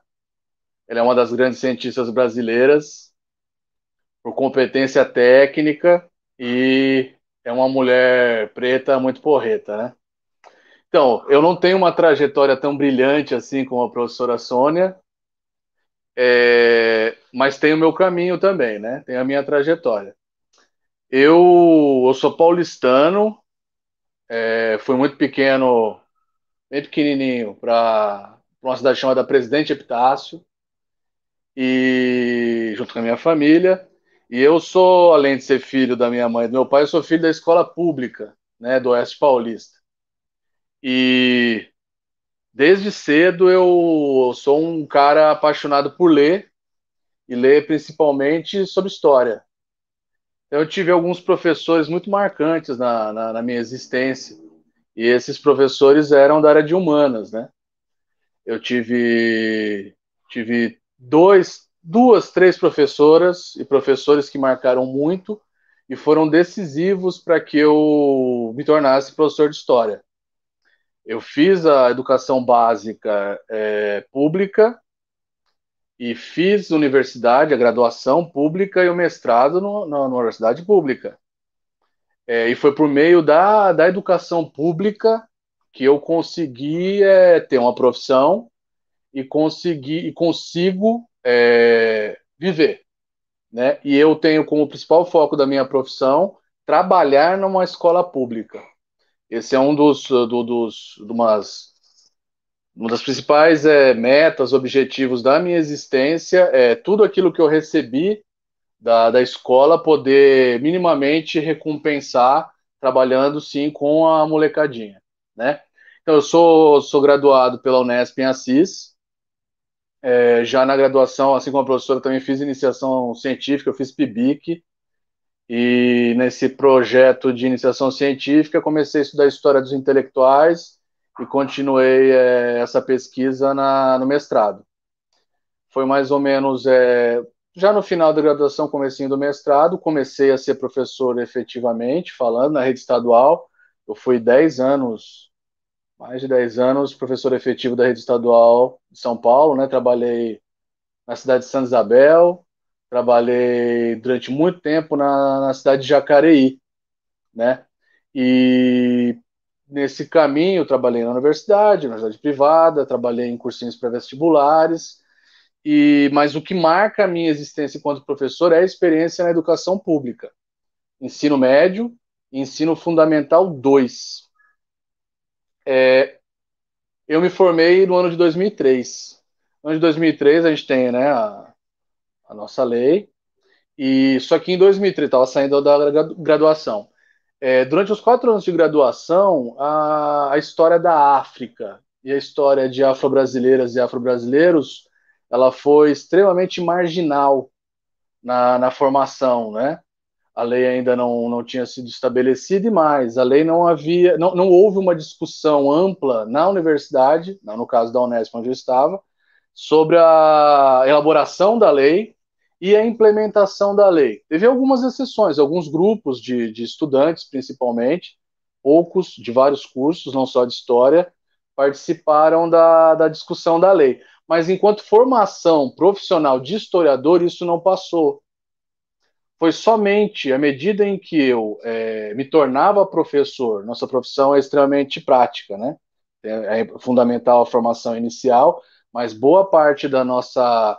Ela é uma das grandes cientistas brasileiras, por competência técnica, e é uma mulher preta muito porreta, né? Então, eu não tenho uma trajetória tão brilhante assim como a professora Sônia, mas tenho o meu caminho também, né? Tenho a minha trajetória. Eu sou paulistano, fui muito pequeno, bem pequenininho, para uma cidade chamada Presidente Epitácio, e junto com a minha família. E eu sou, além de ser filho da minha mãe e do meu pai, eu sou filho da escola pública, né, do Oeste Paulista. E desde cedo eu sou um cara apaixonado por ler, e ler principalmente sobre história. Eu tive alguns professores muito marcantes na minha existência, e esses professores eram da área de humanas, né? Eu tive duas, três professoras e professores que marcaram muito e foram decisivos para que eu me tornasse professor de história. Eu fiz a educação básica pública e fiz universidade, a graduação pública e o mestrado na universidade pública. E foi por meio da educação pública que eu consegui ter uma profissão e consigo viver. né? E eu tenho como principal foco da minha profissão trabalhar numa escola pública. Esse é uma das principais metas, objetivos da minha existência, é tudo aquilo que eu recebi da escola poder minimamente recompensar trabalhando, sim, com a molecadinha, né? Então, eu sou graduado pela Unesp em Assis, já na graduação, assim como a professora, também fiz iniciação científica, eu fiz PIBIC, e nesse projeto de iniciação científica comecei a estudar História dos Intelectuais e continuei essa pesquisa no mestrado. Foi mais ou menos já no final da graduação, comecinho do mestrado, comecei a ser professor efetivamente, falando na rede estadual. Eu fui 10 anos, mais de 10 anos, professor efetivo da rede estadual de São Paulo, né? Trabalhei na cidade de Santa Isabel, trabalhei durante muito tempo na cidade de Jacareí, né? E nesse caminho, trabalhei na universidade privada, trabalhei em cursinhos pré-vestibulares, mas o que marca a minha existência enquanto professor é a experiência na educação pública. Ensino médio e ensino fundamental 2. Eu me formei no ano de 2003. No ano de 2003 a gente tem, né, a nossa lei, e só que em 2003 estava saindo da graduação. Durante os 4 anos de graduação, a história da África e a história de afro-brasileiras e afro-brasileiros, ela foi extremamente marginal na formação, né? A lei ainda não tinha sido estabelecida e mais, a lei não houve uma discussão ampla na universidade, no caso da Unesp, onde eu estava, sobre a elaboração da lei e a implementação da lei. Teve algumas exceções, alguns grupos de estudantes, principalmente, poucos, de vários cursos, não só de história, participaram da discussão da lei. Mas enquanto formação profissional de historiador, isso não passou. Foi somente à medida em que eu me tornava professor, nossa profissão é extremamente prática, né? É fundamental a formação inicial, mas boa parte da nossa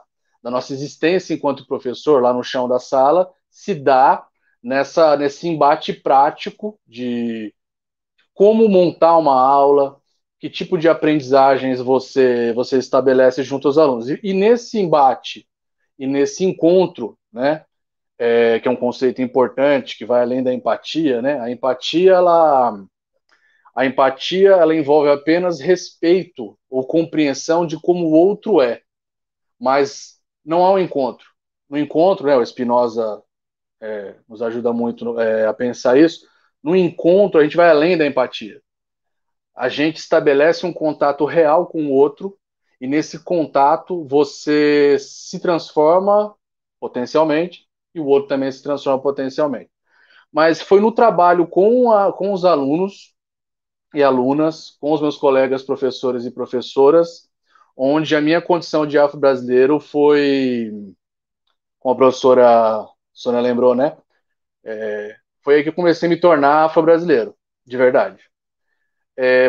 existência enquanto professor, lá no chão da sala, se dá nesse embate prático de como montar uma aula, que tipo de aprendizagens você estabelece junto aos alunos. E nesse embate, e nesse encontro, né, que é um conceito importante, que vai além da empatia, né? A empatia, ela envolve apenas respeito ou compreensão de como o outro é, mas não há um encontro. No encontro, né, o Spinoza nos ajuda muito a pensar isso, no encontro a gente vai além da empatia. A gente estabelece um contato real com o outro, e nesse contato você se transforma potencialmente, e o outro também se transforma potencialmente. Mas foi no trabalho com os alunos e alunas, com os meus colegas professores e professoras, onde a minha condição de afro-brasileiro foi, como a professora Sônia lembrou, né? Foi aí que eu comecei a me tornar afro-brasileiro, de verdade.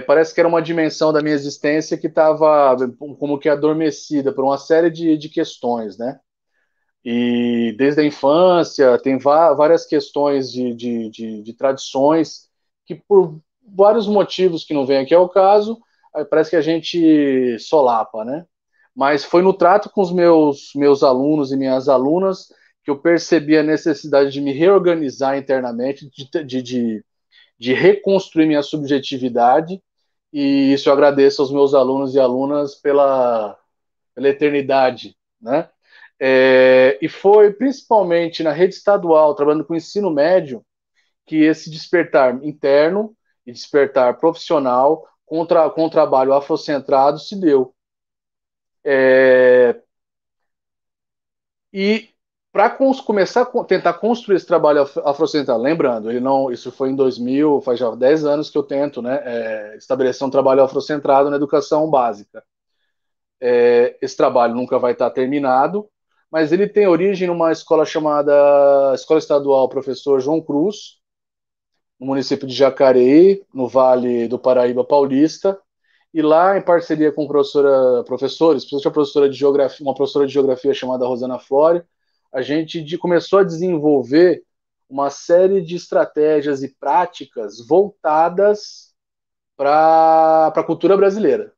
Parece que era uma dimensão da minha existência que estava como que adormecida por uma série de questões, né? E desde a infância tem várias questões de tradições que, por vários motivos que não vem aqui ao caso, parece que a gente solapa, né? Mas foi no trato com os meus alunos e minhas alunas que eu percebi a necessidade de me reorganizar internamente, de reconstruir minha subjetividade, e isso eu agradeço aos meus alunos e alunas pela eternidade, né? E foi principalmente na rede estadual, trabalhando com ensino médio, que esse despertar interno e despertar profissional com o trabalho afrocentrado se deu. E para começar a tentar construir esse trabalho afrocentrado, lembrando, isso foi em 2000, faz já 10 anos que eu tento, né, estabelecer um trabalho afrocentrado na educação básica. Esse trabalho nunca vai estar terminado, mas ele tem origem numa escola chamada Escola Estadual Professor João Cruz, no município de Jacareí, no Vale do Paraíba Paulista, e lá, em parceria com professores, principalmente uma professora de geografia chamada Rosana Flório, a gente começou a desenvolver uma série de estratégias e práticas voltadas para a cultura brasileira.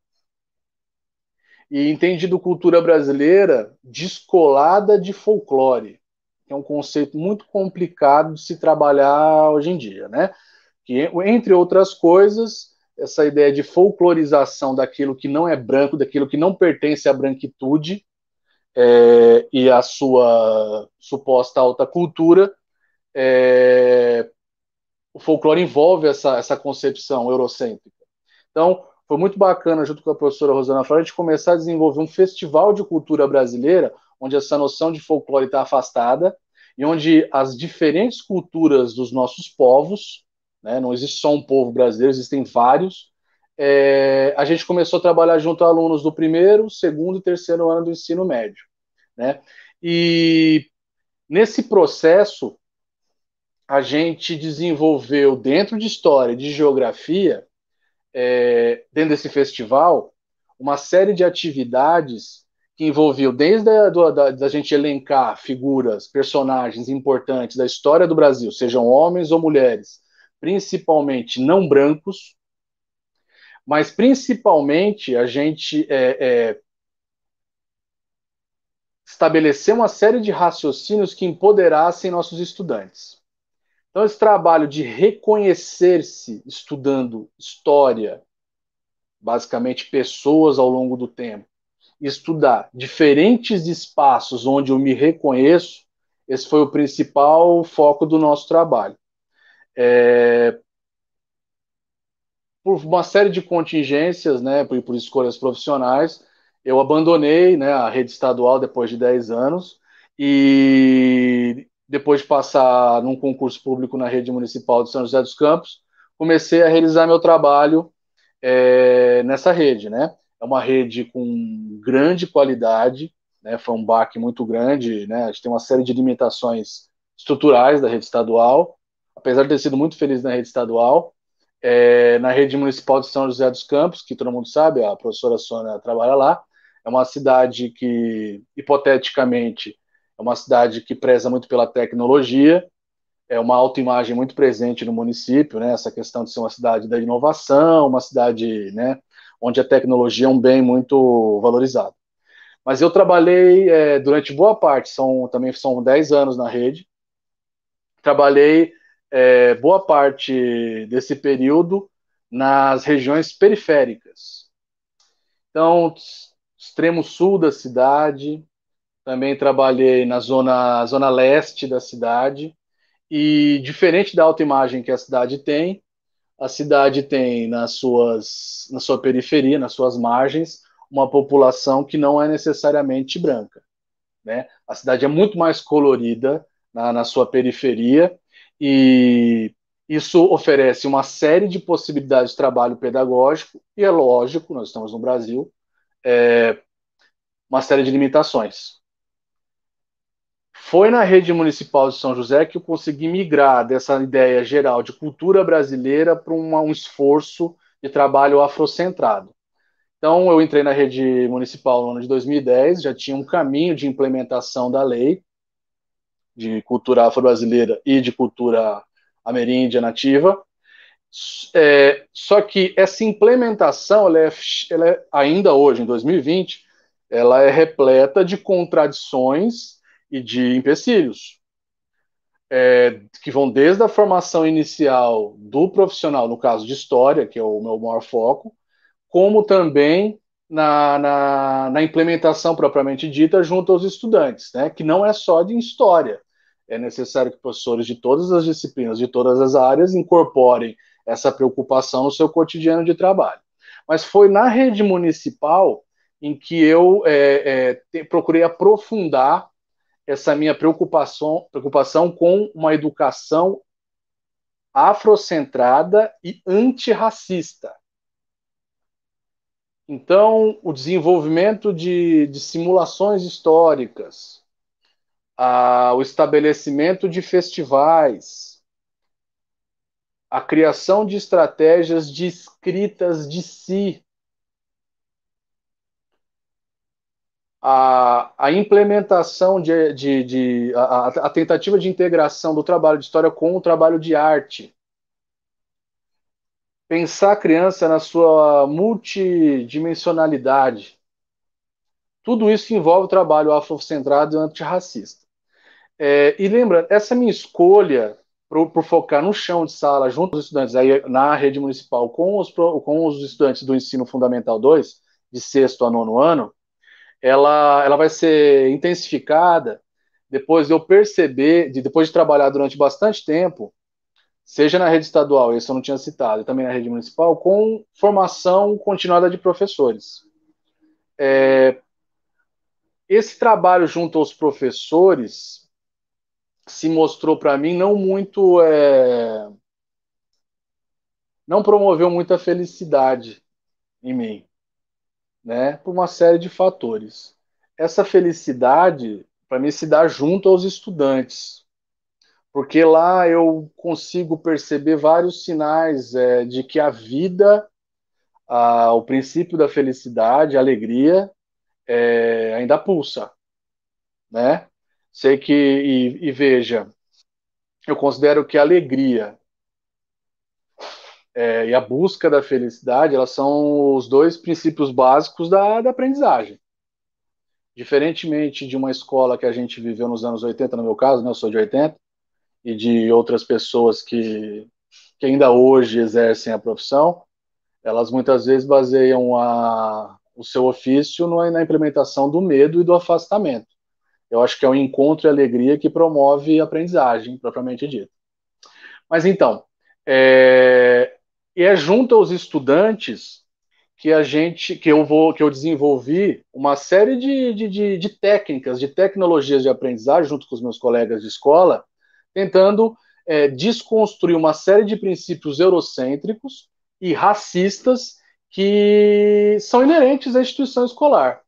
E entendido cultura brasileira descolada de folclore, que é um conceito muito complicado de se trabalhar hoje em dia, né? Que, entre outras coisas, essa ideia de folclorização daquilo que não é branco, daquilo que não pertence à branquitude e à sua suposta alta cultura, o folclore envolve essa concepção eurocêntrica. Então, foi muito bacana, junto com a professora Rosana Flora, a gente começar a desenvolver um festival de cultura brasileira, onde essa noção de folclore está afastada, e onde as diferentes culturas dos nossos povos, né, não existe só um povo brasileiro, existem vários, a gente começou a trabalhar junto a alunos do primeiro, segundo e terceiro ano do ensino médio. Né? E nesse processo, a gente desenvolveu, dentro de história e de geografia, dentro desse festival, uma série de atividades que envolviam desde da gente elencar figuras, personagens importantes da história do Brasil, sejam homens ou mulheres, principalmente não brancos, mas principalmente a gente estabelecer uma série de raciocínios que empoderassem nossos estudantes. Então, esse trabalho de reconhecer-se estudando história, basicamente pessoas ao longo do tempo, estudar diferentes espaços onde eu me reconheço, esse foi o principal foco do nosso trabalho. Por uma série de contingências, né, por escolhas profissionais, eu abandonei, né, a rede estadual depois de 10 anos e depois de passar num concurso público na rede municipal de São José dos Campos, comecei a realizar meu trabalho nessa rede, né? É uma rede com grande qualidade, né? Foi um baque muito grande, né? A gente tem uma série de limitações estruturais da rede estadual, apesar de ter sido muito feliz na rede estadual. Na rede municipal de São José dos Campos, que todo mundo sabe, a professora Sônia trabalha lá, é uma cidade que, hipoteticamente, é uma cidade que preza muito pela tecnologia, é uma autoimagem muito presente no município, né? Essa questão de ser uma cidade da inovação, uma cidade, né, onde a tecnologia é um bem muito valorizado. Mas eu trabalhei durante boa parte, também são 10 anos na rede, trabalhei boa parte desse período nas regiões periféricas. Então, extremo sul da cidade, também trabalhei na zona leste da cidade, e diferente da autoimagem que a cidade tem na sua periferia, nas suas margens, uma população que não é necessariamente branca. Né? A cidade é muito mais colorida na sua periferia e isso oferece uma série de possibilidades de trabalho pedagógico e é lógico, nós estamos no Brasil, uma série de limitações. Foi na rede municipal de São José que eu consegui migrar dessa ideia geral de cultura brasileira para um esforço de trabalho afrocentrado. Então, eu entrei na rede municipal no ano de 2010, já tinha um caminho de implementação da lei de cultura afro-brasileira e de cultura ameríndia nativa. Só que essa implementação, ela é, ainda hoje, em 2020, ela é repleta de contradições e de empecilhos, que vão desde a formação inicial do profissional, no caso de história, que é o meu maior foco, como também na implementação propriamente dita junto aos estudantes, né? Que não é só de história. É necessário que professores de todas as disciplinas, de todas as áreas, incorporem essa preocupação no seu cotidiano de trabalho. Mas foi na rede municipal em que eu procurei aprofundar essa minha preocupação com uma educação afrocentrada e antirracista. Então, o desenvolvimento de simulações históricas, o estabelecimento de festivais, a criação de estratégias de escritas de si, a implementação a tentativa de integração do trabalho de história com o trabalho de arte. Pensar a criança na sua multidimensionalidade. Tudo isso envolve o trabalho afrocentrado e antirracista. E lembrando, essa minha escolha por focar no chão de sala, junto aos estudantes, aí na rede municipal, com os estudantes do ensino fundamental 2, de 6º a 9º ano, ela vai ser intensificada depois de eu perceber, depois de trabalhar durante bastante tempo, seja na rede estadual, isso eu não tinha citado, e também na rede municipal, com formação continuada de professores. Esse trabalho junto aos professores se mostrou para mim não muito... não promoveu muita felicidade em mim, né? Por uma série de fatores. Essa felicidade, para mim, se dá junto aos estudantes, porque lá eu consigo perceber vários sinais de que a vida, o princípio da felicidade, a alegria, ainda pulsa, né? Sei que, e veja, eu considero que a alegria e a busca da felicidade, elas são os dois princípios básicos da aprendizagem. Diferentemente de uma escola que a gente viveu nos anos 80, no meu caso, né, eu sou de 80, e de outras pessoas que ainda hoje exercem a profissão, elas muitas vezes baseiam o seu ofício na implementação do medo e do afastamento. Eu acho que é o encontro e a alegria que promove a aprendizagem, propriamente dita. Mas então, é junto aos estudantes que eu desenvolvi uma série de técnicas, de tecnologias de aprendizagem, junto com os meus colegas de escola, tentando desconstruir uma série de princípios eurocêntricos e racistas que são inerentes à instituição escolar.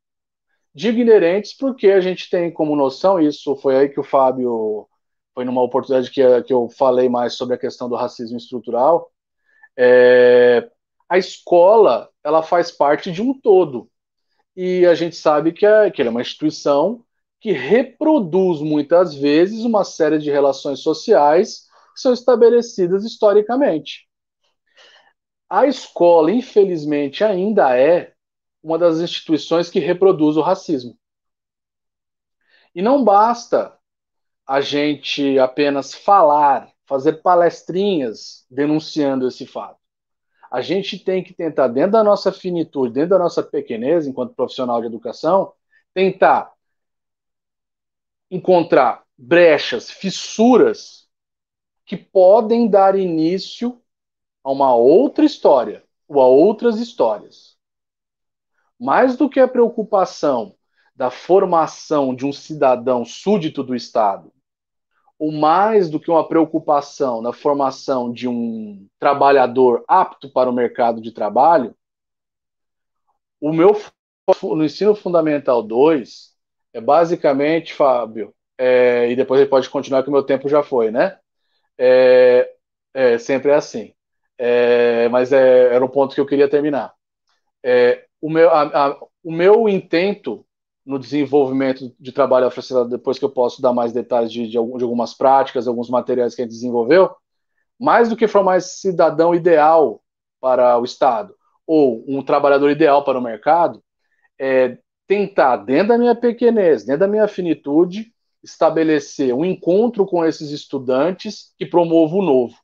Digo inerentes porque a gente tem como noção, isso foi aí que o Fábio, foi numa oportunidade que eu falei mais sobre a questão do racismo estrutural, a escola, ela faz parte de um todo. E a gente sabe que ela é uma instituição que reproduz muitas vezes uma série de relações sociais que são estabelecidas historicamente. A escola, infelizmente, ainda é uma das instituições que reproduz o racismo. E não basta a gente apenas falar, fazer palestrinhas denunciando esse fato. A gente tem que tentar, dentro da nossa finitude, dentro da nossa pequenez, enquanto profissional de educação, tentar encontrar brechas, fissuras que podem dar início a uma outra história ou a outras histórias. Mais do que a preocupação da formação de um cidadão súdito do Estado, ou mais do que uma preocupação na formação de um trabalhador apto para o mercado de trabalho, o meu no ensino fundamental 2 é basicamente, Fábio, e depois ele pode continuar que o meu tempo já foi, né? Sempre é assim. Mas era um ponto que eu queria terminar. O meu intento no desenvolvimento de trabalho afrocentado, depois que eu posso dar mais detalhes de algumas práticas, alguns materiais que a gente desenvolveu, mais do que formar esse cidadão ideal para o Estado ou um trabalhador ideal para o mercado, tentar, dentro da minha pequenez, dentro da minha finitude, estabelecer um encontro com esses estudantes que promova o novo.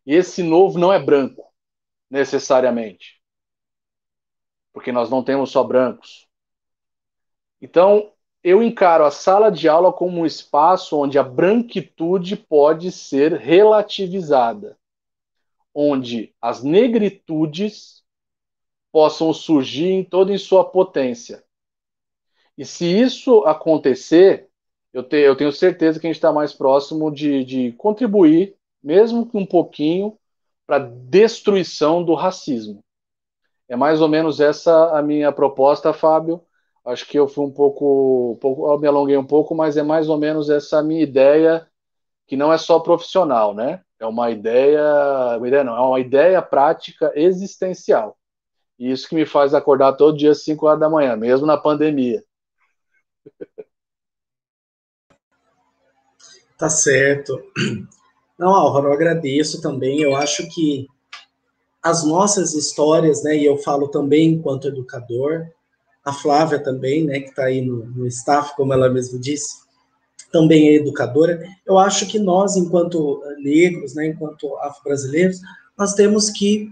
E esse novo não é branco, necessariamente, porque nós não temos só brancos. Então, eu encaro a sala de aula como um espaço onde a branquitude pode ser relativizada, onde as negritudes possam surgir em toda sua potência. E se isso acontecer, eu tenho certeza que a gente está mais próximo de contribuir, mesmo que um pouquinho, para a destruição do racismo. É mais ou menos essa a minha proposta, Fábio. Acho que eu fui eu me alonguei um pouco, mas é mais ou menos essa a minha ideia, que não é só profissional, né? É uma ideia não, é uma ideia prática existencial. E isso que me faz acordar todo dia às 5 horas da manhã, mesmo na pandemia. Tá certo. Não, Álvaro, eu agradeço também. Eu acho que as nossas histórias, né, e eu falo também enquanto educador, a Flávia também, né, que está aí no staff, como ela mesma disse, também é educadora. Eu acho que nós, enquanto negros, né, enquanto afro-brasileiros, nós temos que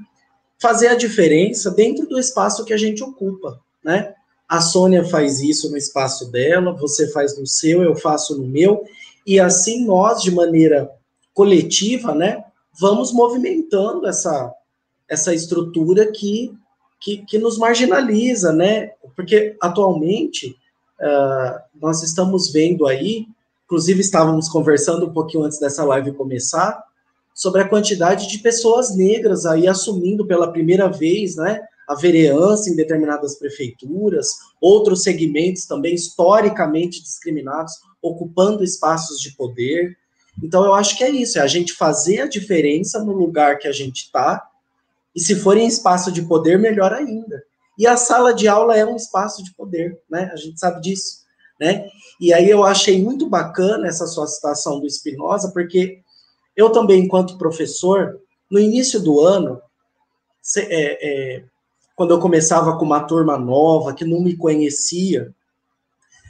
fazer a diferença dentro do espaço que a gente ocupa, né? A Sônia faz isso no espaço dela, você faz no seu, eu faço no meu, e assim nós, de maneira coletiva, né, vamos movimentando essa estrutura que nos marginaliza, né? Porque atualmente nós estamos vendo aí, inclusive estávamos conversando um pouquinho antes dessa live começar, sobre a quantidade de pessoas negras aí assumindo pela primeira vez, né, a vereança em determinadas prefeituras, outros segmentos também historicamente discriminados, ocupando espaços de poder. Então, eu acho que é isso, é a gente fazer a diferença no lugar que a gente está, e se for em espaço de poder, melhor ainda. E a sala de aula é um espaço de poder, né? A gente sabe disso, né? E aí eu achei muito bacana essa sua citação do Spinoza, porque eu também, enquanto professor, no início do ano, quando eu começava com uma turma nova, que não me conhecia,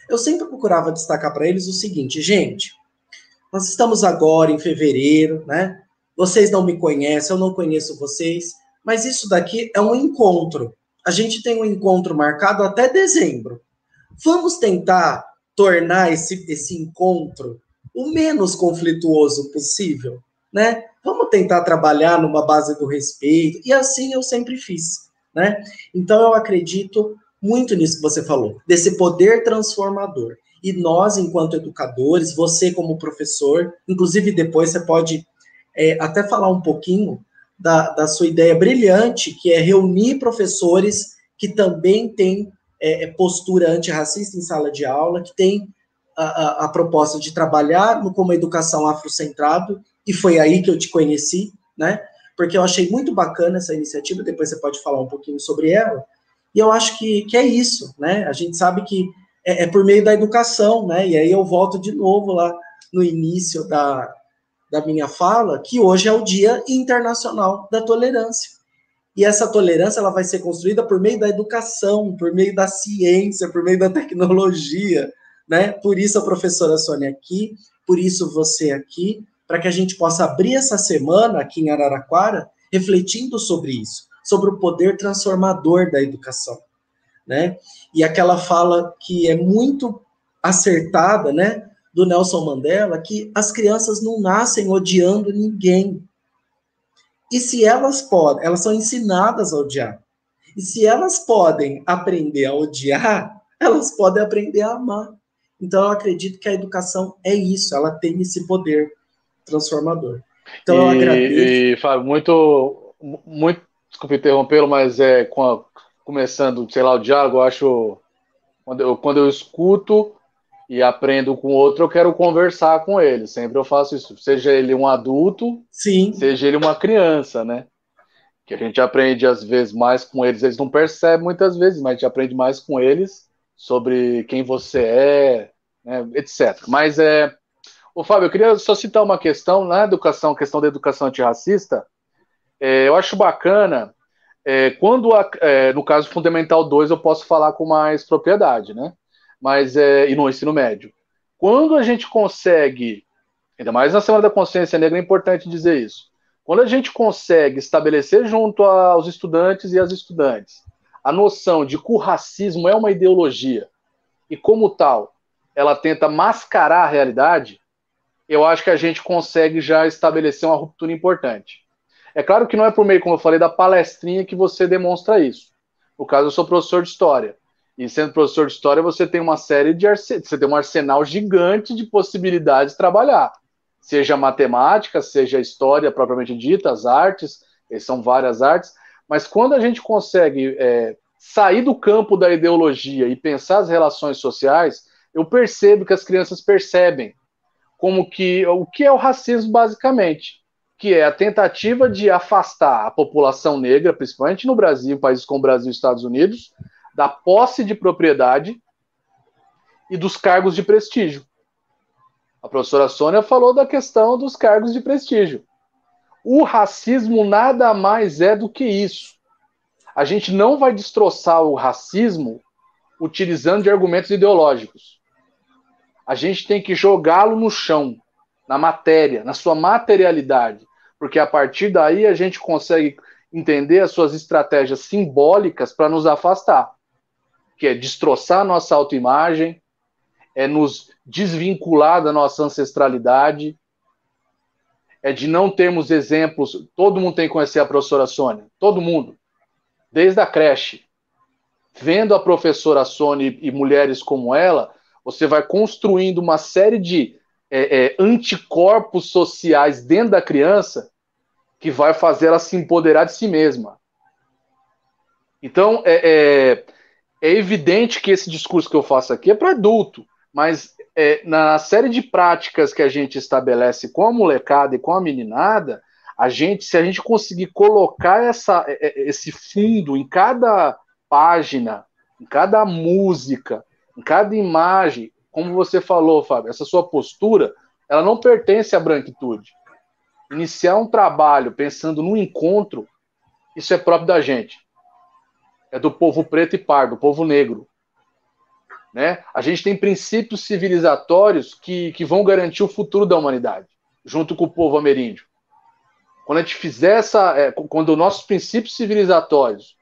eu sempre procurava destacar para eles o seguinte: gente, nós estamos agora em fevereiro, né? Vocês não me conhecem, eu não conheço vocês, mas isso daqui é um encontro. A gente tem um encontro marcado até dezembro. Vamos tentar tornar esse encontro o menos conflituoso possível, né? Vamos tentar trabalhar numa base do respeito, e assim eu sempre fiz, né? Então eu acredito muito nisso que você falou, desse poder transformador. E nós, enquanto educadores, você como professor, inclusive depois você pode até falar um pouquinho da sua ideia brilhante, que é reunir professores que também têm postura antirracista em sala de aula, que tem a proposta de trabalhar com uma educação afrocentrada, e foi aí que eu te conheci, né? Porque eu achei muito bacana essa iniciativa, depois você pode falar um pouquinho sobre ela, e eu acho que é isso, né? A gente sabe que é por meio da educação, né? E aí eu volto de novo lá no início da minha fala, que hoje é o Dia Internacional da Tolerância. E essa tolerância ela vai ser construída por meio da educação, por meio da ciência, por meio da tecnologia, né? Por isso a professora Sônia aqui, por isso você aqui, para que a gente possa abrir essa semana aqui em Araraquara refletindo sobre isso, sobre o poder transformador da educação, né? E aquela fala que é muito acertada, né, do Nelson Mandela, que as crianças não nascem odiando ninguém. E se elas podem, elas são ensinadas a odiar. E se elas podem aprender a odiar, elas podem aprender a amar. Então eu acredito que a educação é isso, ela tem esse poder transformador. Então eu agradeço. E Fábio, muito, desculpe interrompê-lo, mas começando, sei lá, o diálogo, eu acho, quando eu escuto e aprendo com outro, eu quero conversar com ele. Sempre eu faço isso. Seja ele um adulto, Sim, seja ele uma criança, né? Que a gente aprende, às vezes, mais com eles não percebem muitas vezes, mas a gente aprende mais com eles sobre quem você é, né, etc. Mas, Fábio, eu queria só citar uma questão na educação, questão da educação antirracista. Eu acho bacana, quando, no caso Fundamental 2, eu posso falar com mais propriedade, né? Mas, e no ensino médio. Quando a gente consegue, ainda mais na Semana da Consciência Negra, é importante dizer isso. Quando a gente consegue estabelecer junto aos estudantes e às estudantes a noção de que o racismo é uma ideologia e, como tal, ela tenta mascarar a realidade, eu acho que a gente consegue já estabelecer uma ruptura importante. É claro que não é por meio, como eu falei, da palestrinha que você demonstra isso. No caso, eu sou professor de História. E sendo professor de História, você tem uma série de... Você tem um arsenal gigante de possibilidades de trabalhar. Seja matemática, seja história propriamente dita, as artes, são várias artes, mas quando a gente consegue sair do campo da ideologia e pensar as relações sociais, eu percebo que as crianças percebem o que é o racismo basicamente. que é a tentativa de afastar a população negra, principalmente no Brasil, em países como o Brasil e Estados Unidos, da posse de propriedade e dos cargos de prestígio. A professora Sônia falou da questão dos cargos de prestígio. O racismo nada mais é do que isso. A gente não vai destroçar o racismo utilizando de argumentos ideológicos. A gente tem que jogá-lo no chão, na matéria, na sua materialidade, porque a partir daí a gente consegue entender as suas estratégias simbólicas para nos afastar, que é destroçar a nossa autoimagem, é nos desvincular da nossa ancestralidade, é de não termos exemplos. Todo mundo tem que conhecer a professora Sônia, todo mundo, desde a creche. Vendo a professora Sônia e mulheres como ela, você vai construindo uma série de anticorpos sociais dentro da criança que vai fazer ela se empoderar de si mesma. Então, é evidente que esse discurso que eu faço aqui é para adulto, mas na série de práticas que a gente estabelece com a molecada e com a meninada, se a gente conseguir colocar esse fundo em cada página, em cada música, em cada imagem, como você falou, Fábio, essa sua postura, ela não pertence à branquitude. Iniciar um trabalho pensando no encontro, isso é próprio da gente. É do povo preto e pardo, do povo negro. Né? A gente tem princípios civilizatórios que vão garantir o futuro da humanidade, junto com o povo ameríndio. Quando a gente fizer quando nossos princípios civilizatórios,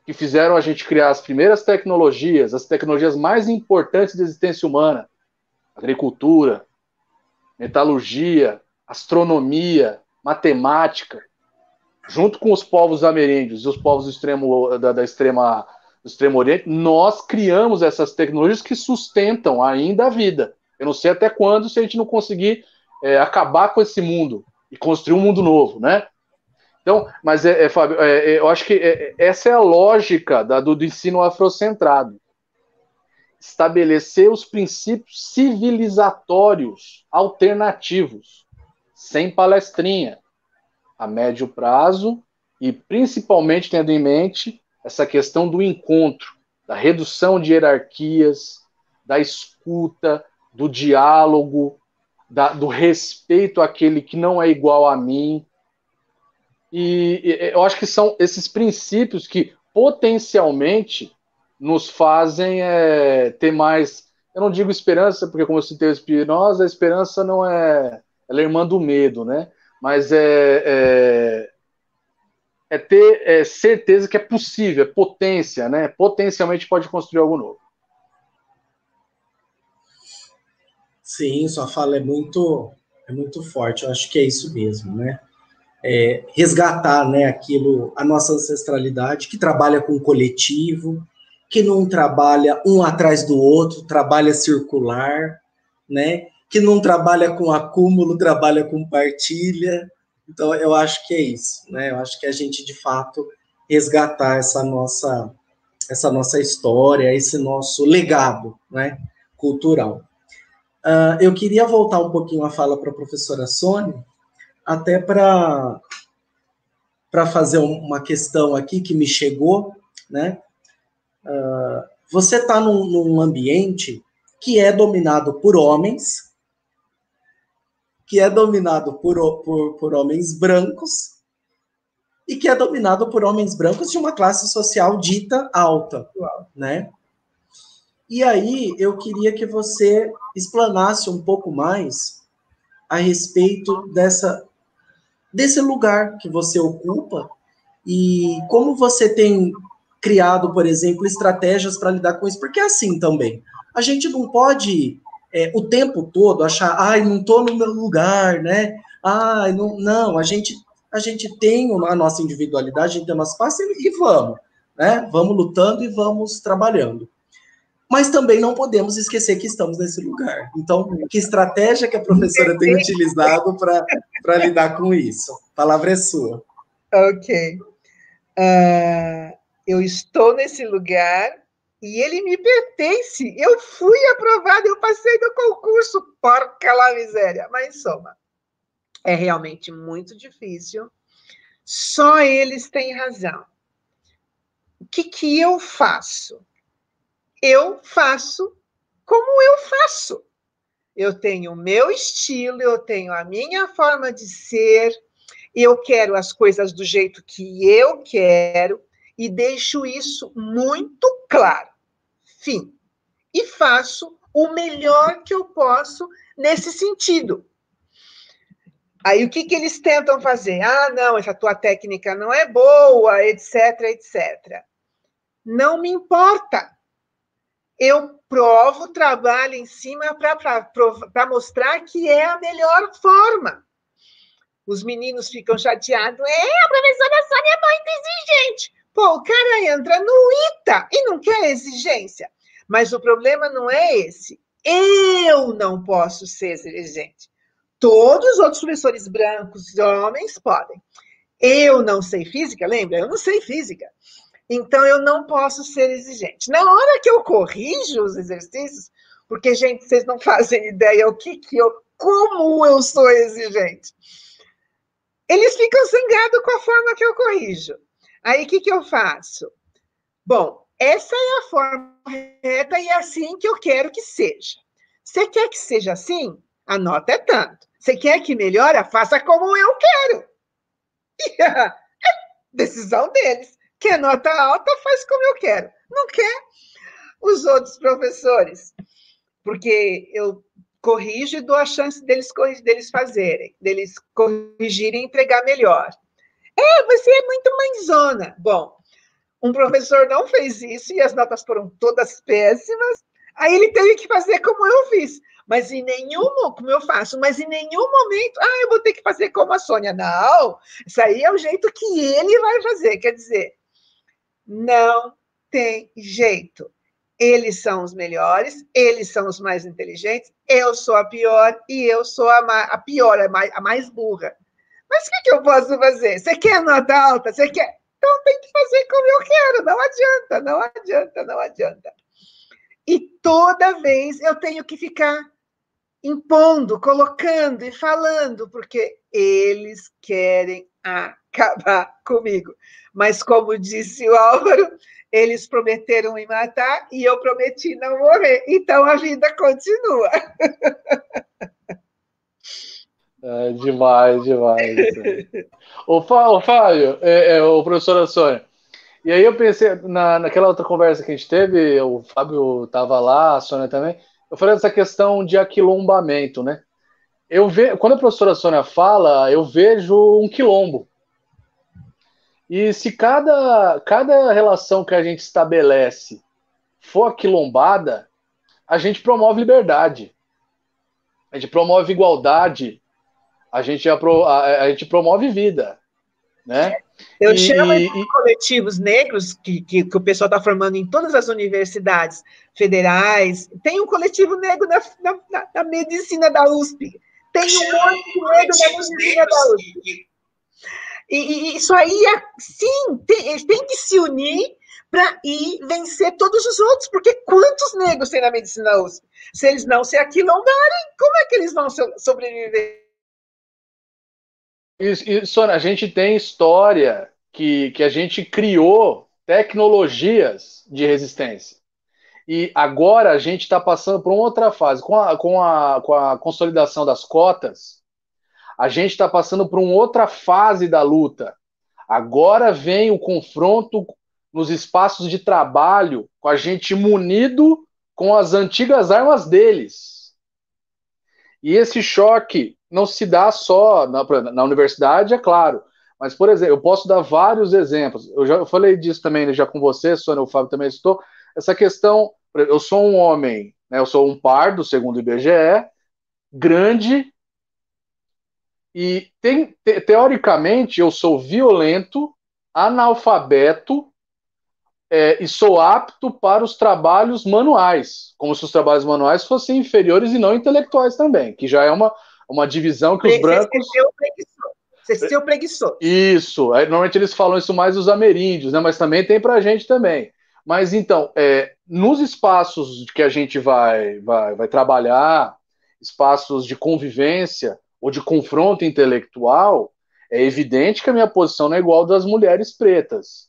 que fizeram a gente criar as primeiras tecnologias, as tecnologias mais importantes da existência humana, agricultura, metalurgia, astronomia, matemática, junto com os povos ameríndios e os povos do Extremo Oriente, nós criamos essas tecnologias que sustentam ainda a vida. Eu não sei até quando, se a gente não conseguir acabar com esse mundo e construir um mundo novo, né? Então, mas, Fábio, eu acho que essa é a lógica do ensino afrocentrado. Estabelecer os princípios civilizatórios alternativos, sem palestrinha, a médio prazo, e principalmente tendo em mente essa questão do encontro, da redução de hierarquias, da escuta, do diálogo, do respeito àquele que não é igual a mim. E eu acho que são esses princípios que potencialmente nos fazem ter mais, eu não digo esperança, porque como eu citei o Spinoza, a esperança não ela é irmã do medo, né? Mas ter certeza que é possível, é potência, né? Potencialmente pode construir algo novo. Sim, sua fala é muito forte, eu acho que é isso mesmo, né? Resgatar, né, a nossa ancestralidade, que trabalha com o coletivo, que não trabalha um atrás do outro, trabalha circular, né? Que não trabalha com acúmulo, trabalha com partilha. Então, eu acho que é isso, né? Eu acho que a gente, de fato, resgatar essa nossa história, esse nosso legado, né, cultural. Eu queria voltar um pouquinho a fala para a professora Sônia, até para fazer uma questão aqui que me chegou, né? Você está num ambiente que é dominado por homens, que é dominado por homens brancos, e que é dominado por homens brancos de uma classe social dita alta, né? E aí, eu queria que você explanasse um pouco mais a respeito desse lugar que você ocupa e como você tem criado, por exemplo, estratégias para lidar com isso, porque é assim também. A gente não pode, o tempo todo, achar, não estou no meu lugar, né? Não, a gente tem a nossa individualidade, a gente tem o nosso espaço e vamos, né? Vamos lutando e vamos trabalhando. Mas também não podemos esquecer que estamos nesse lugar. Então, que estratégia que a professora tem utilizado para lidar com isso? A palavra é sua. Ok. Eu estou nesse lugar e ele me pertence. Eu fui aprovada, eu passei no concurso, porca lá miséria. Mas, soma. É realmente muito difícil. Só eles têm razão. O que eu faço? Eu faço como eu faço. Eu tenho o meu estilo, eu tenho a minha forma de ser, eu quero as coisas do jeito que eu quero e deixo isso muito claro. Fim. E faço o melhor que eu posso nesse sentido. Aí o que eles tentam fazer? Ah, não, essa tua técnica não é boa, etc, etc. Não me importa. Eu provo, trabalho em cima para mostrar que é a melhor forma. Os meninos ficam chateados. A professora Sônia é muito exigente. Pô, o cara entra no ITA e não quer exigência. Mas o problema não é esse. Eu não posso ser exigente. Todos os outros professores brancos, homens, podem. Eu não sei física, lembra? Eu não sei física. Então, eu não posso ser exigente. Na hora que eu corrijo os exercícios, porque, gente, vocês não fazem ideia como eu sou exigente. Eles ficam zangados com a forma que eu corrijo. Aí, o que eu faço? Bom, essa é a forma correta e é assim que eu quero que seja. Você quer que seja assim? A nota é tanto. Você quer que melhore? Faça como eu quero. E é decisão deles. Quer nota alta, faz como eu quero. Não quer os outros professores. Porque eu corrijo e dou a chance deles fazerem, deles corrigirem e entregar melhor. Você é muito mãezona. Bom, um professor não fez isso e as notas foram todas péssimas. Aí ele teve que fazer como eu fiz. Mas como eu faço, mas em nenhum momento, eu vou ter que fazer como a Sônia. Não, isso aí é o jeito que ele vai fazer. Quer dizer, não tem jeito. Eles são os melhores, eles são os mais inteligentes, eu sou a pior e eu sou a pior, a mais burra. Mas o que eu posso fazer? Você quer nota alta? Você quer? Então tem que fazer como eu quero. Não adianta, não adianta, não adianta. E toda vez eu tenho que ficar impondo, colocando e falando, porque eles querem acabar comigo. Mas, como disse o Álvaro, eles prometeram me matar e eu prometi não morrer. Então, a vida continua. É demais, demais. Ô, Fábio, o professora Sônia, e aí eu pensei, naquela outra conversa que a gente teve, o Fábio estava lá, a Sônia também, eu falei dessa questão de aquilombamento, né? Quando a professora Sônia fala, eu vejo um quilombo. E se cada relação que a gente estabelece for aquilombada, a gente promove liberdade, a gente promove igualdade, a gente promove vida, né? Eu chamo esses coletivos negros que o pessoal está formando em todas as universidades federais. Tem um coletivo negro na medicina da USP. Tem um monte de negro na medicina da USP. E isso aí, sim, tem que se unir para ir vencer todos os outros, porque quantos negros tem na medicina da USP? Se eles não se aquilombarem, como é que eles vão sobreviver? Sônia, a gente tem história que a gente criou tecnologias de resistência. E agora a gente está passando por uma outra fase. Com a consolidação das cotas, a gente está passando por uma outra fase da luta. Agora vem o confronto nos espaços de trabalho, com a gente munido com as antigas armas deles. E esse choque não se dá só na universidade, é claro. Mas, por exemplo, eu posso dar vários exemplos. Eu falei disso também já com você, Sônia, o Fábio também citou. Essa questão, eu sou um homem, né, eu sou um pardo, segundo o IBGE, grande, e teoricamente eu sou violento, analfabeto, e sou apto para os trabalhos manuais, como se os trabalhos manuais fossem inferiores e não intelectuais também, que já é uma divisão que os brancos... Você se preguiçoso. Isso, normalmente eles falam isso mais dos ameríndios, né? Mas também tem pra gente também. Mas então, nos espaços que a gente vai trabalhar, espaços de convivência, ou de confronto intelectual, é evidente que a minha posição não é igual das mulheres pretas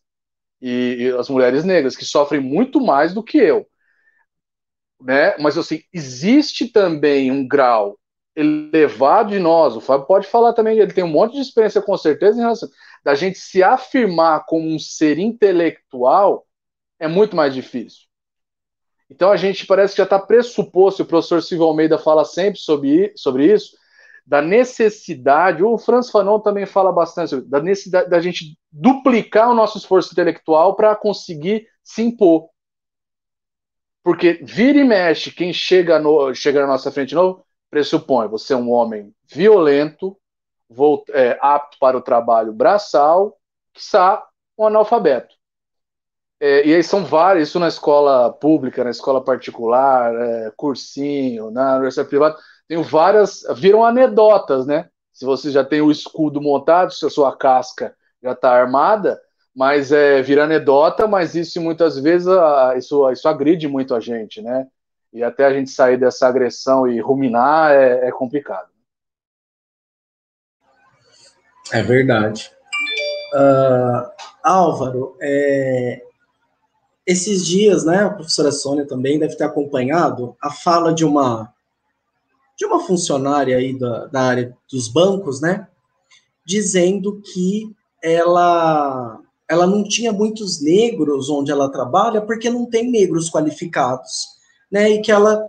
e as mulheres negras, que sofrem muito mais do que eu, né? Mas assim, existe também um grau elevado de nós, o Fábio pode falar também, ele tem um monte de experiência com certeza em relação da gente se afirmar como um ser intelectual é muito mais difícil. Então a gente parece que já está pressuposto, e o professor Silvio Almeida fala sempre sobre isso, da necessidade, o Franz Fanon também fala bastante, da necessidade da gente duplicar o nosso esforço intelectual para conseguir se impor. Porque vira e mexe, quem chega na nossa frente de novo, pressupõe, você é um homem violento, apto para o trabalho braçal, quiçá um analfabeto. E aí são vários, isso na escola pública, na escola particular, cursinho, na universidade privada, tem várias, viram anedotas, né? Se você já tem o escudo montado, se a sua casca já está armada, mas vira anedota, mas isso muitas vezes isso agride muito a gente, né? E até a gente sair dessa agressão e ruminar é complicado. É verdade. Álvaro, esses dias, né, a professora Sônia também deve ter acompanhado a fala de uma funcionária aí da área dos bancos, né, dizendo que ela não tinha muitos negros onde ela trabalha porque não tem negros qualificados, né, e que ela,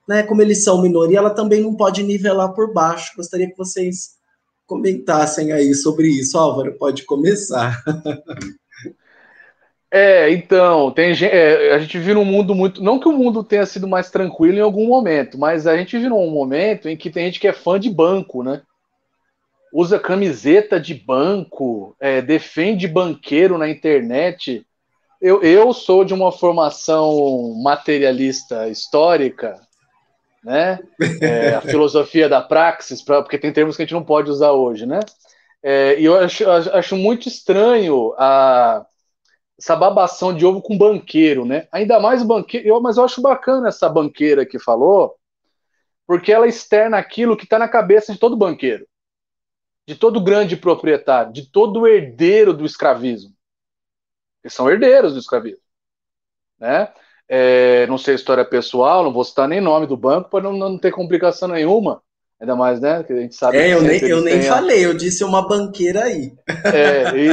né, como eles são minoria, ela também não pode nivelar por baixo. Gostaria que vocês comentassem aí sobre isso. Álvaro, pode começar. Então, a gente vive num mundo muito. Não que o mundo tenha sido mais tranquilo em algum momento, mas a gente vive num momento em que tem gente que é fã de banco, né? Usa camiseta de banco, defende banqueiro na internet. Eu sou de uma formação materialista histórica, né? A filosofia da praxis, porque tem termos que a gente não pode usar hoje, né? E eu acho muito estranho essa babação de ovo com banqueiro, né? Ainda mais banqueiro, mas eu acho bacana essa banqueira que falou, porque ela externa aquilo que está na cabeça de todo banqueiro, de todo grande proprietário, de todo herdeiro do escravismo. Eles são herdeiros do escravismo, né? Não sei a história pessoal, não vou citar nem nome do banco para não ter complicação nenhuma. Ainda mais, né? Que a gente sabe que eu nem falei, eu disse uma banqueira aí.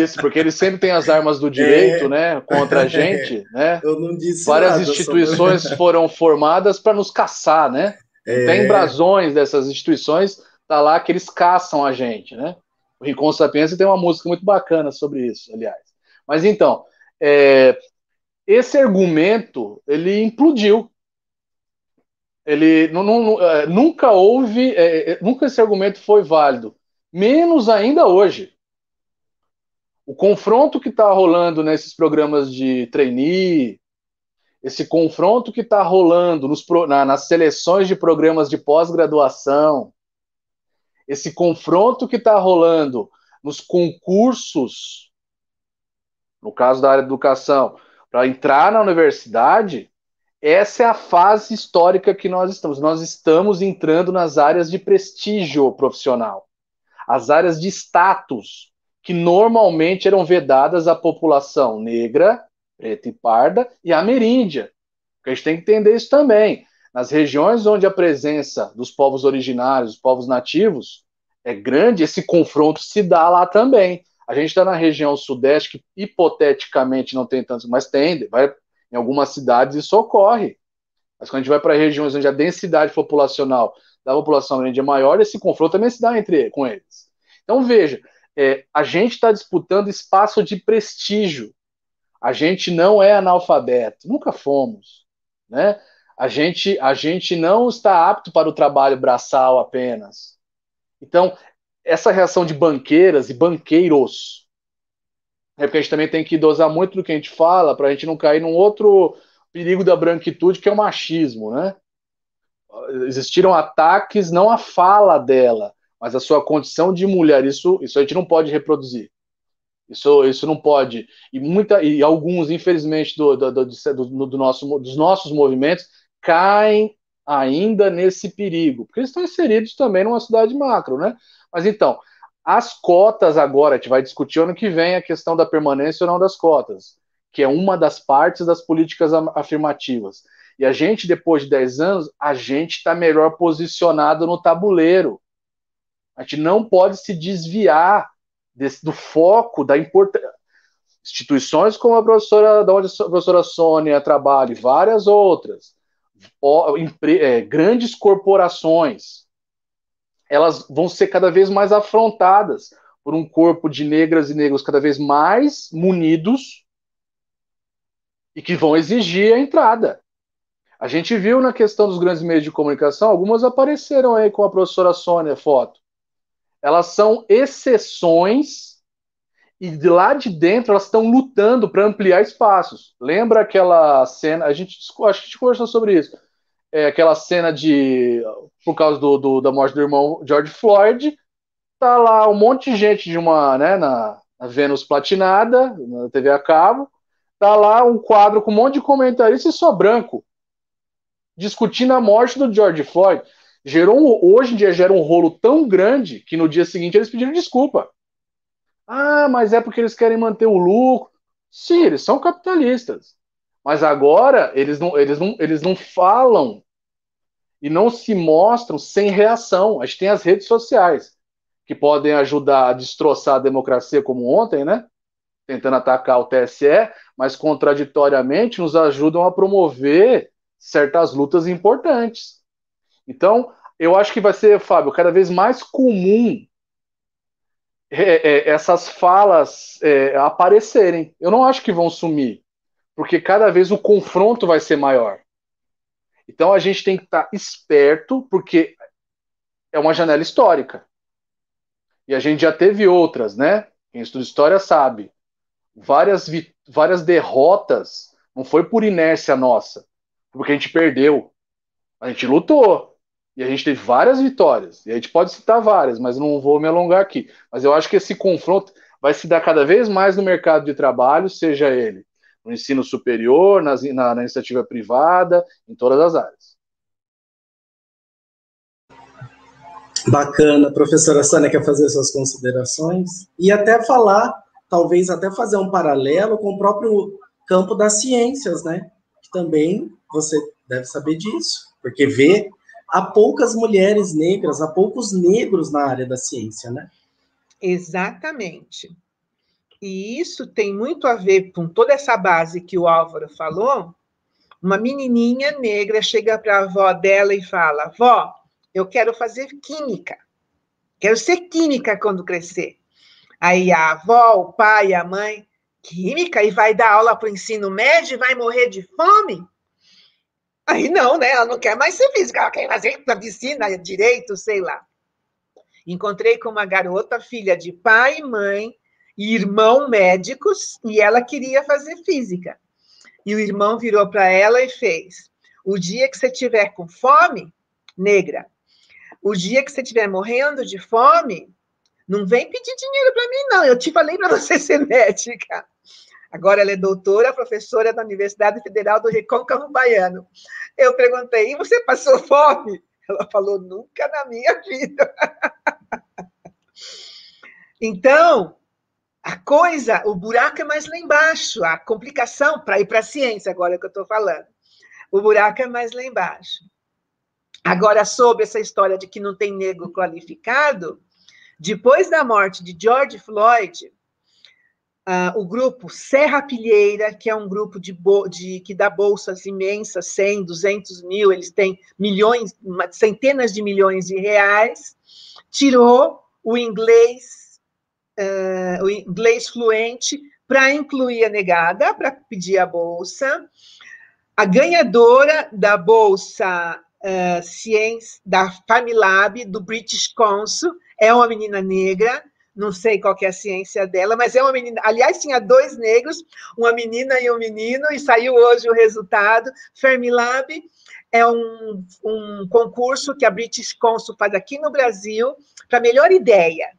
Isso, porque eles sempre têm as armas do direito, né? Contra a gente, né? Eu não disse várias nada, instituições foram formadas para nos caçar, né? Tem brasões dessas instituições, tá lá que eles caçam a gente, né? O Rincon Sapiência tem uma música muito bacana sobre isso, aliás. Mas então, esse argumento, ele implodiu. Ele nunca houve, nunca esse argumento foi válido, menos ainda hoje. O confronto que está rolando nesses programas de trainee, esse confronto que está rolando nas seleções de programas de pós-graduação, esse confronto que está rolando nos concursos, no caso da área de educação, para entrar na universidade, essa é a fase histórica que nós estamos. Nós estamos entrando nas áreas de prestígio profissional, as áreas de status, que normalmente eram vedadas à população negra, preta e parda, e ameríndia. A gente tem que entender isso também. Nas regiões onde a presença dos povos originários, dos povos nativos, é grande, esse confronto se dá lá também. A gente está na região sudeste, que hipoteticamente não tem tanto, mas tem, em algumas cidades isso ocorre. Mas quando a gente vai para regiões onde a densidade populacional da população ameríndia é maior, esse confronto também se dá com eles. Então, veja, a gente está disputando espaço de prestígio. A gente não é analfabeto, nunca fomos, né? A gente não está apto para o trabalho braçal apenas. Então, essa reação de banqueiras e banqueiros, porque a gente também tem que dosar muito do que a gente fala para a gente não cair num outro perigo da branquitude, que é o machismo, né? Existiram ataques não à fala dela, mas à sua condição de mulher. Isso a gente não pode reproduzir. Isso não pode. E alguns, infelizmente, dos nossos movimentos caem ainda nesse perigo, porque eles estão inseridos também numa cidade macro, né? Mas então, as cotas agora, a gente vai discutir ano que vem a questão da permanência ou não das cotas, que é uma das partes das políticas afirmativas. E a gente, depois de 10 anos, a gente está melhor posicionado no tabuleiro. A gente não pode se desviar do foco da importância. Instituições como a professora, da onde a professora Sônia trabalha, e várias outras, grandes corporações, elas vão ser cada vez mais afrontadas por um corpo de negras e negros cada vez mais munidos e que vão exigir a entrada. A gente viu na questão dos grandes meios de comunicação, algumas apareceram aí com a professora Sônia, foto. Elas são exceções e de lá de dentro elas estão lutando para ampliar espaços. Lembra aquela cena, acho que a gente conversou sobre isso, aquela cena por causa da morte do irmão George Floyd, tá lá um monte de gente na Vênus Platinada, na TV a cabo, tá lá um quadro com um monte de comentaristas e só branco, discutindo a morte do George Floyd. Hoje em dia gera um rolo tão grande que no dia seguinte eles pediram desculpa. Ah, mas é porque eles querem manter o lucro. Sim, eles são capitalistas. Mas agora eles não falam e não se mostram sem reação. A gente tem as redes sociais, que podem ajudar a destroçar a democracia, como ontem, né? Tentando atacar o TSE, mas contraditoriamente nos ajudam a promover certas lutas importantes. Então, eu acho que vai ser, Fábio, cada vez mais comum essas falas aparecerem. Eu não acho que vão sumir, porque cada vez o confronto vai ser maior. Então a gente tem que estar esperto, porque é uma janela histórica. E a gente já teve outras, né? Quem estuda história sabe. Várias derrotas não foi por inércia nossa, porque a gente perdeu. A gente lutou. E a gente teve várias vitórias. E a gente pode citar várias, mas não vou me alongar aqui. Mas eu acho que esse confronto vai se dar cada vez mais no mercado de trabalho, seja ele no ensino superior, na iniciativa privada, em todas as áreas. Bacana. Professora Sônia, quer fazer suas considerações? E até falar, talvez até fazer um paralelo com o próprio campo das ciências, né? Que também você deve saber disso, porque há poucas mulheres negras, há poucos negros na área da ciência, né? Exatamente. E isso tem muito a ver com toda essa base que o Álvaro falou. Uma menininha negra chega para a avó dela e fala: vó, eu quero fazer química. Quero ser química quando crescer. Aí a avó, o pai, a mãe, química? E vai dar aula para o ensino médio e vai morrer de fome? Aí não, né? Ela não quer mais ser física, ela quer fazer medicina, direito, sei lá. Encontrei com uma garota, filha de pai e mãe, e irmão médicos, e ela queria fazer física. E o irmão virou para ela e fez: o dia que você tiver com fome, negra, o dia que você estiver morrendo de fome, não vem pedir dinheiro para mim, não. Eu te falei para você ser médica. Agora ela é doutora, professora da Universidade Federal do Recôncavo Baiano. Eu perguntei: e você passou fome? Ela falou: nunca na minha vida. Então, o buraco é mais lá embaixo, a complicação, para ir para a ciência, agora que eu estou falando, o buraco é mais lá embaixo. Agora, sobre essa história de que não tem negro qualificado, depois da morte de George Floyd, o grupo Serrapilheira, que é um grupo que dá bolsas imensas, 100, 200 mil, eles têm centenas de milhões de reais, tirou o inglês fluente para incluir a negada, para pedir a bolsa. A ganhadora da bolsa Ciência, da Familab, do British Council, é uma menina negra, não sei qual que é a ciência dela, mas é uma menina. Aliás, tinha 2 negros, uma menina e um menino, e saiu hoje o resultado. Fermilab é um concurso que a British Council faz aqui no Brasil para melhor ideia.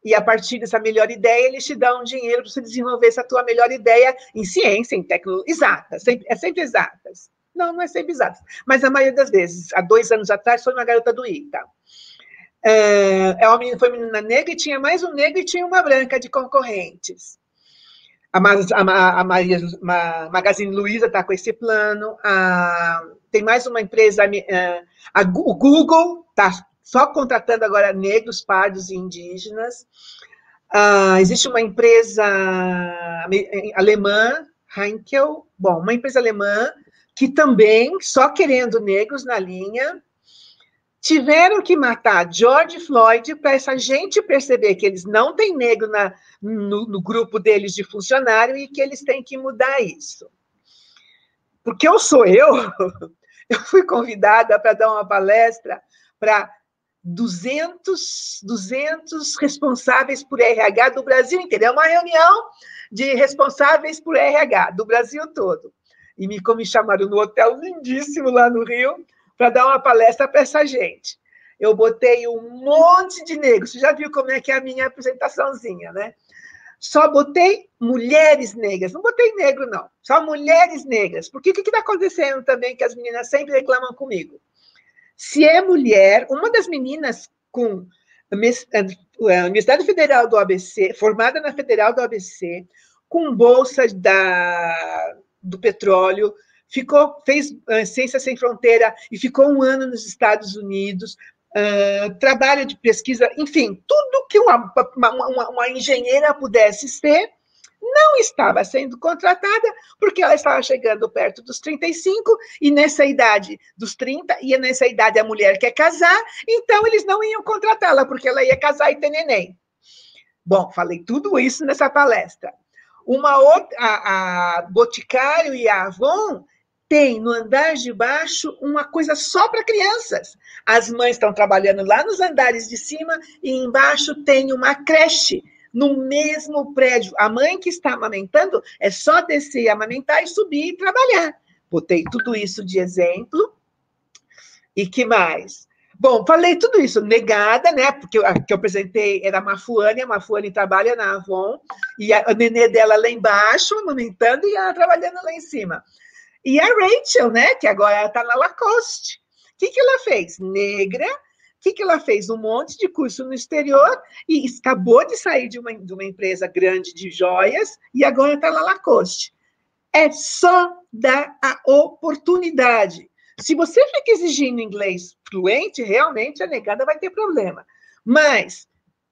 E a partir dessa melhor ideia, eles te dão dinheiro para você desenvolver essa tua melhor ideia em ciência, em tecnologia, exatas, é sempre exatas. Não, não é sempre exatas. Mas a maioria das vezes, há 2 anos atrás, foi uma garota do ITA. Foi uma menina negra e tinha mais um negro e tinha uma branca de concorrentes. A Magazine Luiza está com esse plano. Tem mais uma empresa, o Google está só contratando agora negros, pardos e indígenas. Existe uma empresa alemã, Heinkel, uma empresa alemã, que também, só querendo negros na linha, tiveram que matar George Floyd para essa gente perceber que eles não têm negro no grupo deles de funcionário e que eles têm que mudar isso. Porque eu fui convidada para dar uma palestra para 200 responsáveis por RH do Brasil inteiro. É uma reunião de responsáveis por RH do Brasil todo. E me chamaram no hotel lindíssimo lá no Rio para dar uma palestra para essa gente. Eu botei um monte de negros. Você já viu como é que é a minha apresentaçãozinha, né? Só botei mulheres negras. Não botei negro, não. Só mulheres negras. Porque o que está acontecendo também que as meninas sempre reclamam comigo? Se é mulher, uma das meninas com a Universidade Federal do ABC, formada na Federal do ABC, com bolsa do petróleo, fez Ciência Sem Fronteira e ficou 1 ano nos Estados Unidos, trabalho de pesquisa, enfim, tudo que uma engenheira pudesse ser, não estava sendo contratada, porque ela estava chegando perto dos 35, e nessa idade dos 30, e nessa idade a mulher quer casar, então eles não iam contratá-la, porque ela ia casar e ter neném. Bom, falei tudo isso nessa palestra. A Boticário e a Avon tem no andar de baixo uma coisa só para crianças. As mães estão trabalhando lá nos andares de cima e embaixo tem uma creche no mesmo prédio. A mãe que está amamentando é só descer, amamentar e subir e trabalhar. Botei tudo isso de exemplo. E que mais? Bom, falei tudo isso, negada, né? Porque a que eu apresentei era a Mafuane trabalha na Avon, e a nenê dela lá embaixo, amamentando, e ela trabalhando lá em cima. E a Rachel, né? Que agora ela está na Lacoste. O que ela fez? Negra. O que ela fez? Um monte de curso no exterior e acabou de sair de uma empresa grande de joias e agora está na Lacoste. É só dar a oportunidade. Se você fica exigindo inglês fluente, realmente a negada vai ter problema. Mas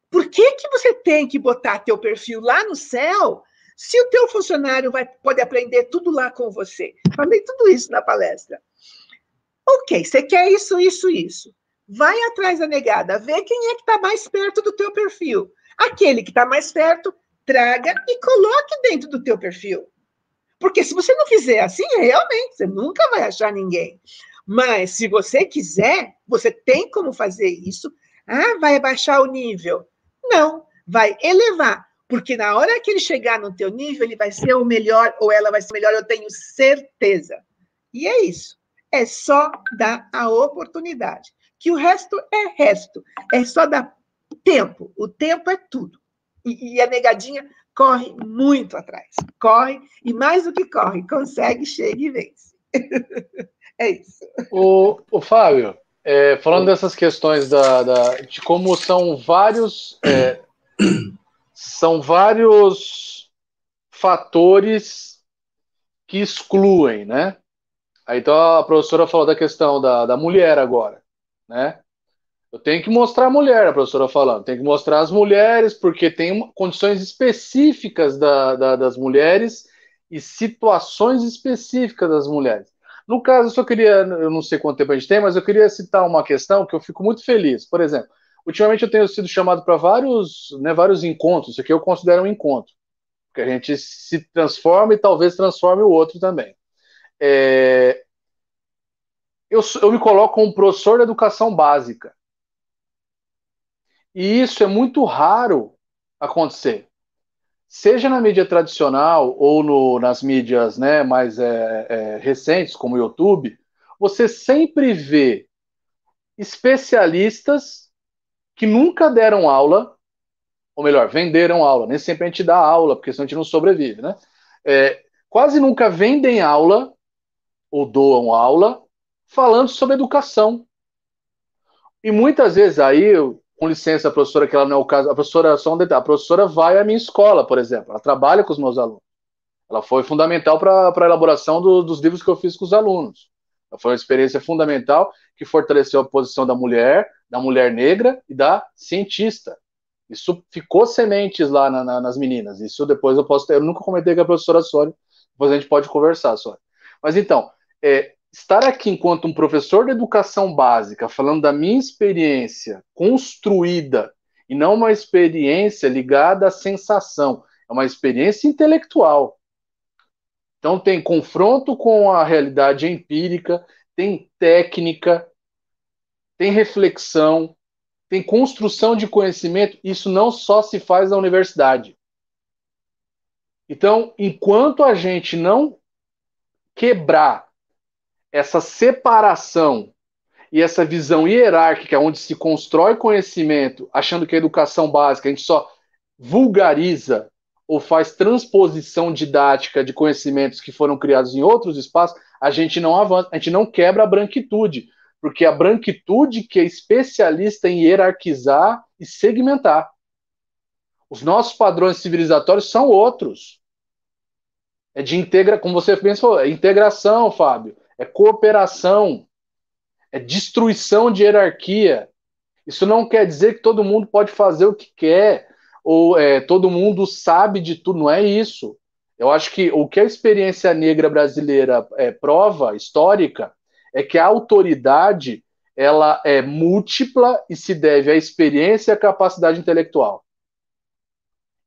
por que você tem que botar teu perfil lá no céu se o teu funcionário pode aprender tudo lá com você? Falei tudo isso na palestra. Ok, você quer isso, isso, isso. Vai atrás da negada, vê quem é que está mais perto do teu perfil. Aquele que está mais perto, traga e coloque dentro do teu perfil. Porque se você não fizer assim, realmente, você nunca vai achar ninguém. Mas, se você quiser, você tem como fazer isso. Vai baixar o nível? Não, vai elevar. Porque na hora que ele chegar no teu nível, ele vai ser o melhor, ou ela vai ser o melhor, eu tenho certeza. E é isso. É só dar a oportunidade. Que o resto é resto. É só dar tempo. O tempo é tudo. E a negadinha corre muito atrás. Corre, e mais do que corre, consegue, chega e vence. É isso. O Fábio, falando dessas questões de como são vários fatores que excluem, né? Aí, então a professora falou da questão da mulher agora, né? Eu tenho que mostrar a mulher, a professora falando. Tem que mostrar as mulheres, porque tem condições específicas das mulheres e situações específicas das mulheres. No caso, eu não sei quanto tempo a gente tem, mas eu queria citar uma questão que eu fico muito feliz. Por exemplo, ultimamente eu tenho sido chamado para vários encontros, isso aqui eu considero um encontro, porque a gente se transforma e talvez transforme o outro também. Eu me coloco como professor de educação básica. E isso é muito raro acontecer. Seja na mídia tradicional ou nas mídias, né, mais recentes, como o YouTube, você sempre vê especialistas que nunca deram aula, ou melhor, venderam aula. Nem sempre a gente dá aula, porque senão a gente não sobrevive, né? Quase nunca vendem aula ou doam aula falando sobre educação. E muitas vezes aí, com licença, a professora, que ela não é o caso, a professora, só um detalhe, a professora vai à minha escola, por exemplo, ela trabalha com os meus alunos. Ela foi fundamental para a elaboração dos livros que eu fiz com os alunos. Ela foi uma experiência fundamental que fortaleceu a posição da mulher negra e da cientista. Isso ficou sementes lá nas meninas. Isso depois eu posso ter. Eu nunca comentei com a professora Sônia, depois a gente pode conversar, Sônia. Mas então, estar aqui enquanto um professor de educação básica, falando da minha experiência construída, e não uma experiência ligada à sensação, é uma experiência intelectual. Então tem confronto com a realidade empírica, tem técnica, tem reflexão, tem construção de conhecimento. Isso não só se faz na universidade. Então, enquanto a gente não quebrar essa separação e essa visão hierárquica, onde se constrói conhecimento, achando que a educação básica a gente só vulgariza ou faz transposição didática de conhecimentos que foram criados em outros espaços, a gente não avança, a gente não quebra a branquitude, porque a branquitude que é especialista em hierarquizar e segmentar. Os nossos padrões civilizatórios são outros. É de como você pensou, é integração, Fábio, é cooperação, é destruição de hierarquia. Isso não quer dizer que todo mundo pode fazer o que quer, ou todo mundo sabe de tudo, não é isso. Eu acho que o que a experiência negra brasileira prova, histórica, é que a autoridade ela é múltipla e se deve à experiência e à capacidade intelectual.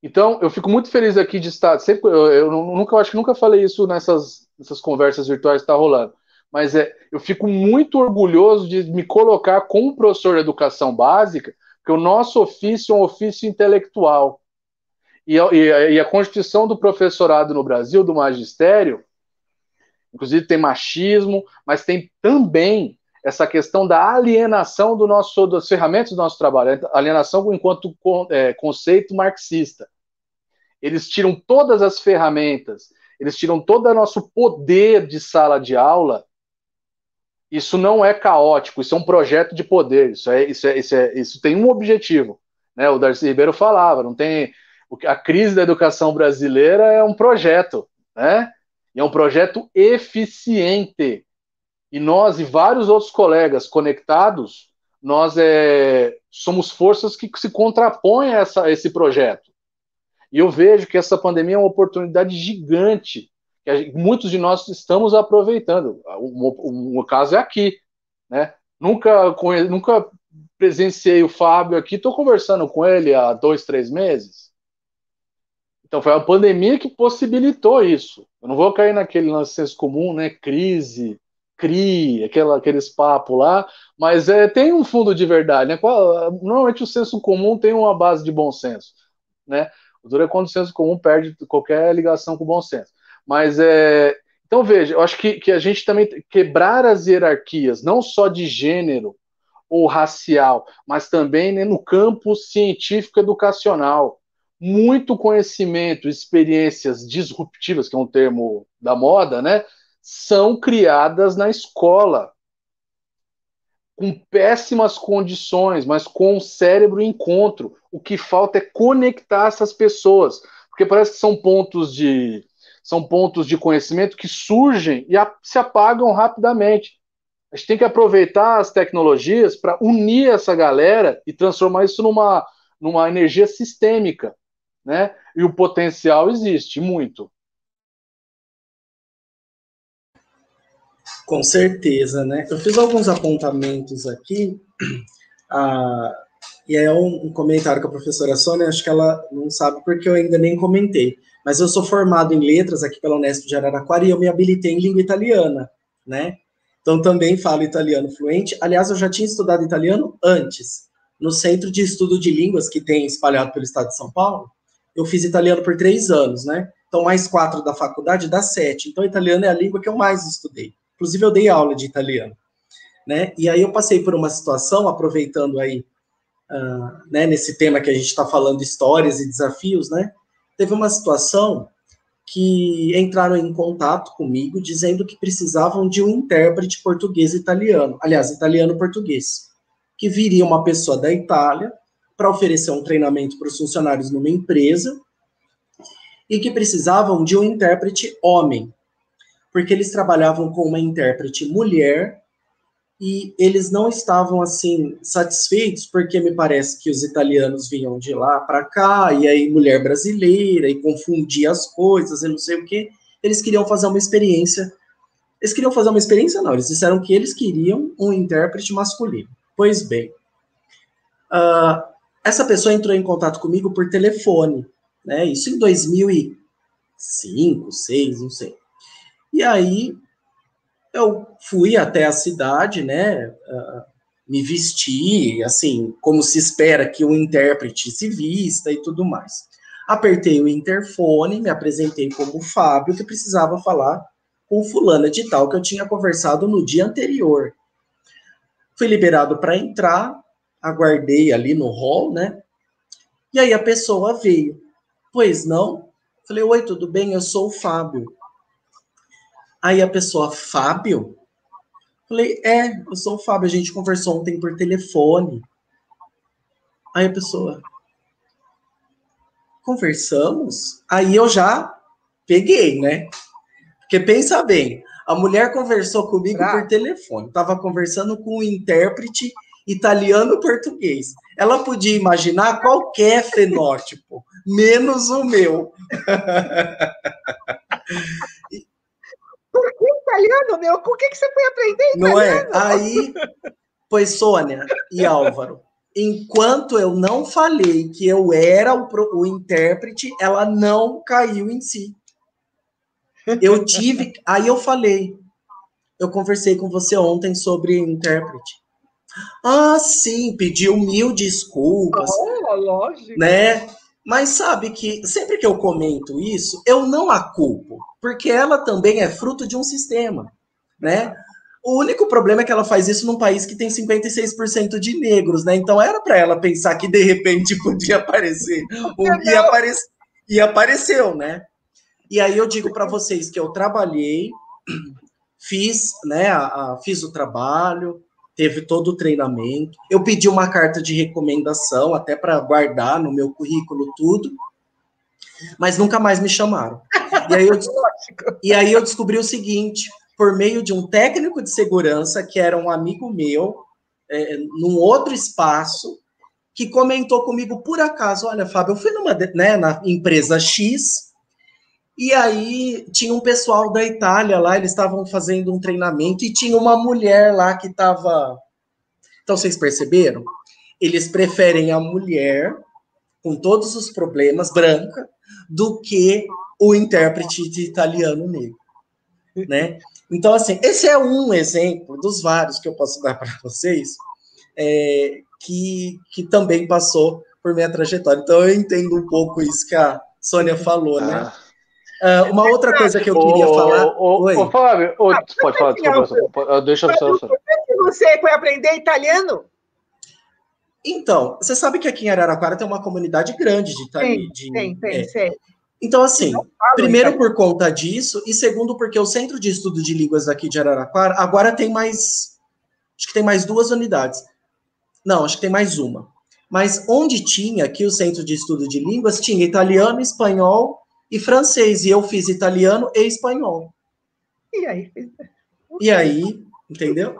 Então, eu fico muito feliz aqui de estar. Sempre, eu acho que nunca falei isso nessas conversas virtuais que está rolando. Mas eu fico muito orgulhoso de me colocar como professor de educação básica, porque o nosso ofício é um ofício intelectual. E a constituição do professorado no Brasil, do magistério, inclusive tem machismo, mas tem também essa questão da alienação das ferramentas do nosso trabalho, alienação enquanto conceito marxista. Eles tiram todas as ferramentas, eles tiram todo o nosso poder de sala de aula. Isso não é caótico, isso é um projeto de poder, isso tem um objetivo. Né? O Darcy Ribeiro falava, não tem. A crise da educação brasileira é um projeto, né? E é um projeto eficiente. E nós e vários outros colegas conectados, nós somos forças que se contrapõem a esse projeto. E eu vejo que essa pandemia é uma oportunidade gigante, que muitos de nós estamos aproveitando. O caso é aqui, né? Nunca presenciei o Fábio aqui, estou conversando com ele há 2, 3 meses. Então foi a pandemia que possibilitou isso. Eu não vou cair naquele lance senso comum, né? Crise, CRI, aqueles papos lá, mas tem um fundo de verdade, né? Normalmente o senso comum tem uma base de bom senso, né? O duro é quando o senso comum perde qualquer ligação com o bom senso. Mas então veja, eu acho que a gente também quebrar as hierarquias, não só de gênero ou racial, mas também, né, no campo científico educacional. Muito conhecimento, experiências disruptivas, que é um termo da moda, né, são criadas na escola, com péssimas condições, mas com o cérebro em encontro. O que falta é conectar essas pessoas, porque parece que são pontos de conhecimento que surgem e se apagam rapidamente. A gente tem que aproveitar as tecnologias para unir essa galera e transformar isso numa energia sistêmica, né? E o potencial existe muito. Com certeza, né? Eu fiz alguns apontamentos aqui, e é um comentário com a professora Sônia, acho que ela não sabe porque eu ainda nem comentei, mas eu sou formado em letras aqui pela Unesp de Araraquara e eu me habilitei em língua italiana, né? Então também falo italiano fluente. Aliás, eu já tinha estudado italiano antes, no Centro de Estudo de Línguas que tem espalhado pelo estado de São Paulo. Eu fiz italiano por 3 anos, né? Então mais 4 da faculdade dá 7. Então italiano é a língua que eu mais estudei. Inclusive, eu dei aula de italiano, né? E aí eu passei por uma situação, aproveitando aí, né, nesse tema que a gente está falando, histórias e desafios, né? Teve uma situação que entraram em contato comigo dizendo que precisavam de um intérprete português e italiano, aliás, italiano-português, que viria uma pessoa da Itália para oferecer um treinamento para os funcionários numa empresa e que precisavam de um intérprete homem, porque eles trabalhavam com uma intérprete mulher e eles não estavam, assim, satisfeitos, porque me parece que os italianos vinham de lá para cá, e aí mulher brasileira, e confundia as coisas, e não sei o quê. Eles queriam fazer uma experiência. Eles queriam fazer uma experiência, não. Eles disseram que eles queriam um intérprete masculino. Pois bem, essa pessoa entrou em contato comigo por telefone, né? Isso em 2005, 2006, não sei. E aí eu fui até a cidade, né, me vesti, assim, como se espera que um intérprete se vista e tudo mais. Apertei o interfone, me apresentei como Fábio, que precisava falar com fulana de tal, que eu tinha conversado no dia anterior. Fui liberado para entrar, aguardei ali no hall, né, e aí a pessoa veio. Pois não? Falei, oi, tudo bem? Eu sou o Fábio. Aí a pessoa, Fábio? Falei, eu sou o Fábio, a gente conversou ontem por telefone. Aí a pessoa, conversamos? Aí eu já peguei, né? Porque pensa bem, a mulher conversou comigo por telefone, estava conversando com um intérprete italiano-português. Ela podia imaginar qualquer fenótipo, menos o meu. Por que italiano, meu? Com o que você foi aprender italiano? Não é? Aí, pois Sônia e Álvaro, enquanto eu não falei que eu era o intérprete, ela não caiu em si. Aí eu falei, eu conversei com você ontem sobre intérprete. Ah, sim, pediu 1000 desculpas. Lógico. Né? Mas sabe que sempre que eu comento isso, eu não a culpo, porque ela também é fruto de um sistema, né? O único problema é que ela faz isso num país que tem 56% de negros, né? Então era para ela pensar que de repente podia aparecer. E apareceu, né? E aí eu digo para vocês que eu trabalhei, fiz, né? Fiz o trabalho, teve todo o treinamento. Eu pedi uma carta de recomendação, até para guardar no meu currículo tudo, mas nunca mais me chamaram. E aí eu descobri o seguinte, por meio de um técnico de segurança, que era um amigo meu, num outro espaço, que comentou comigo por acaso, olha, Fábio, eu fui na empresa X, e aí tinha um pessoal da Itália lá, eles estavam fazendo um treinamento, e tinha uma mulher lá que estava... Então, vocês perceberam? Eles preferem a mulher, com todos os problemas, branca, do que o intérprete de italiano negro, né? Então, assim, esse é um exemplo dos vários que eu posso dar para vocês, que também passou por minha trajetória. Então, eu entendo um pouco isso que a Sônia falou, né? Uma outra coisa que eu queria falar... Oi, Fábio, pode falar, desculpa, deixa eu falar. Por que você foi aprender italiano? Então, você sabe que aqui em Araraquara tem uma comunidade grande de italiano. Tem. Então, assim, primeiro por conta disso, e segundo porque o Centro de Estudo de Línguas daqui de Araraquara, agora tem mais, acho que tem mais 2 unidades. Não, acho que tem mais uma. Mas onde tinha aqui o Centro de Estudo de Línguas, tinha italiano, espanhol e francês, e eu fiz italiano e espanhol. E aí, entendeu?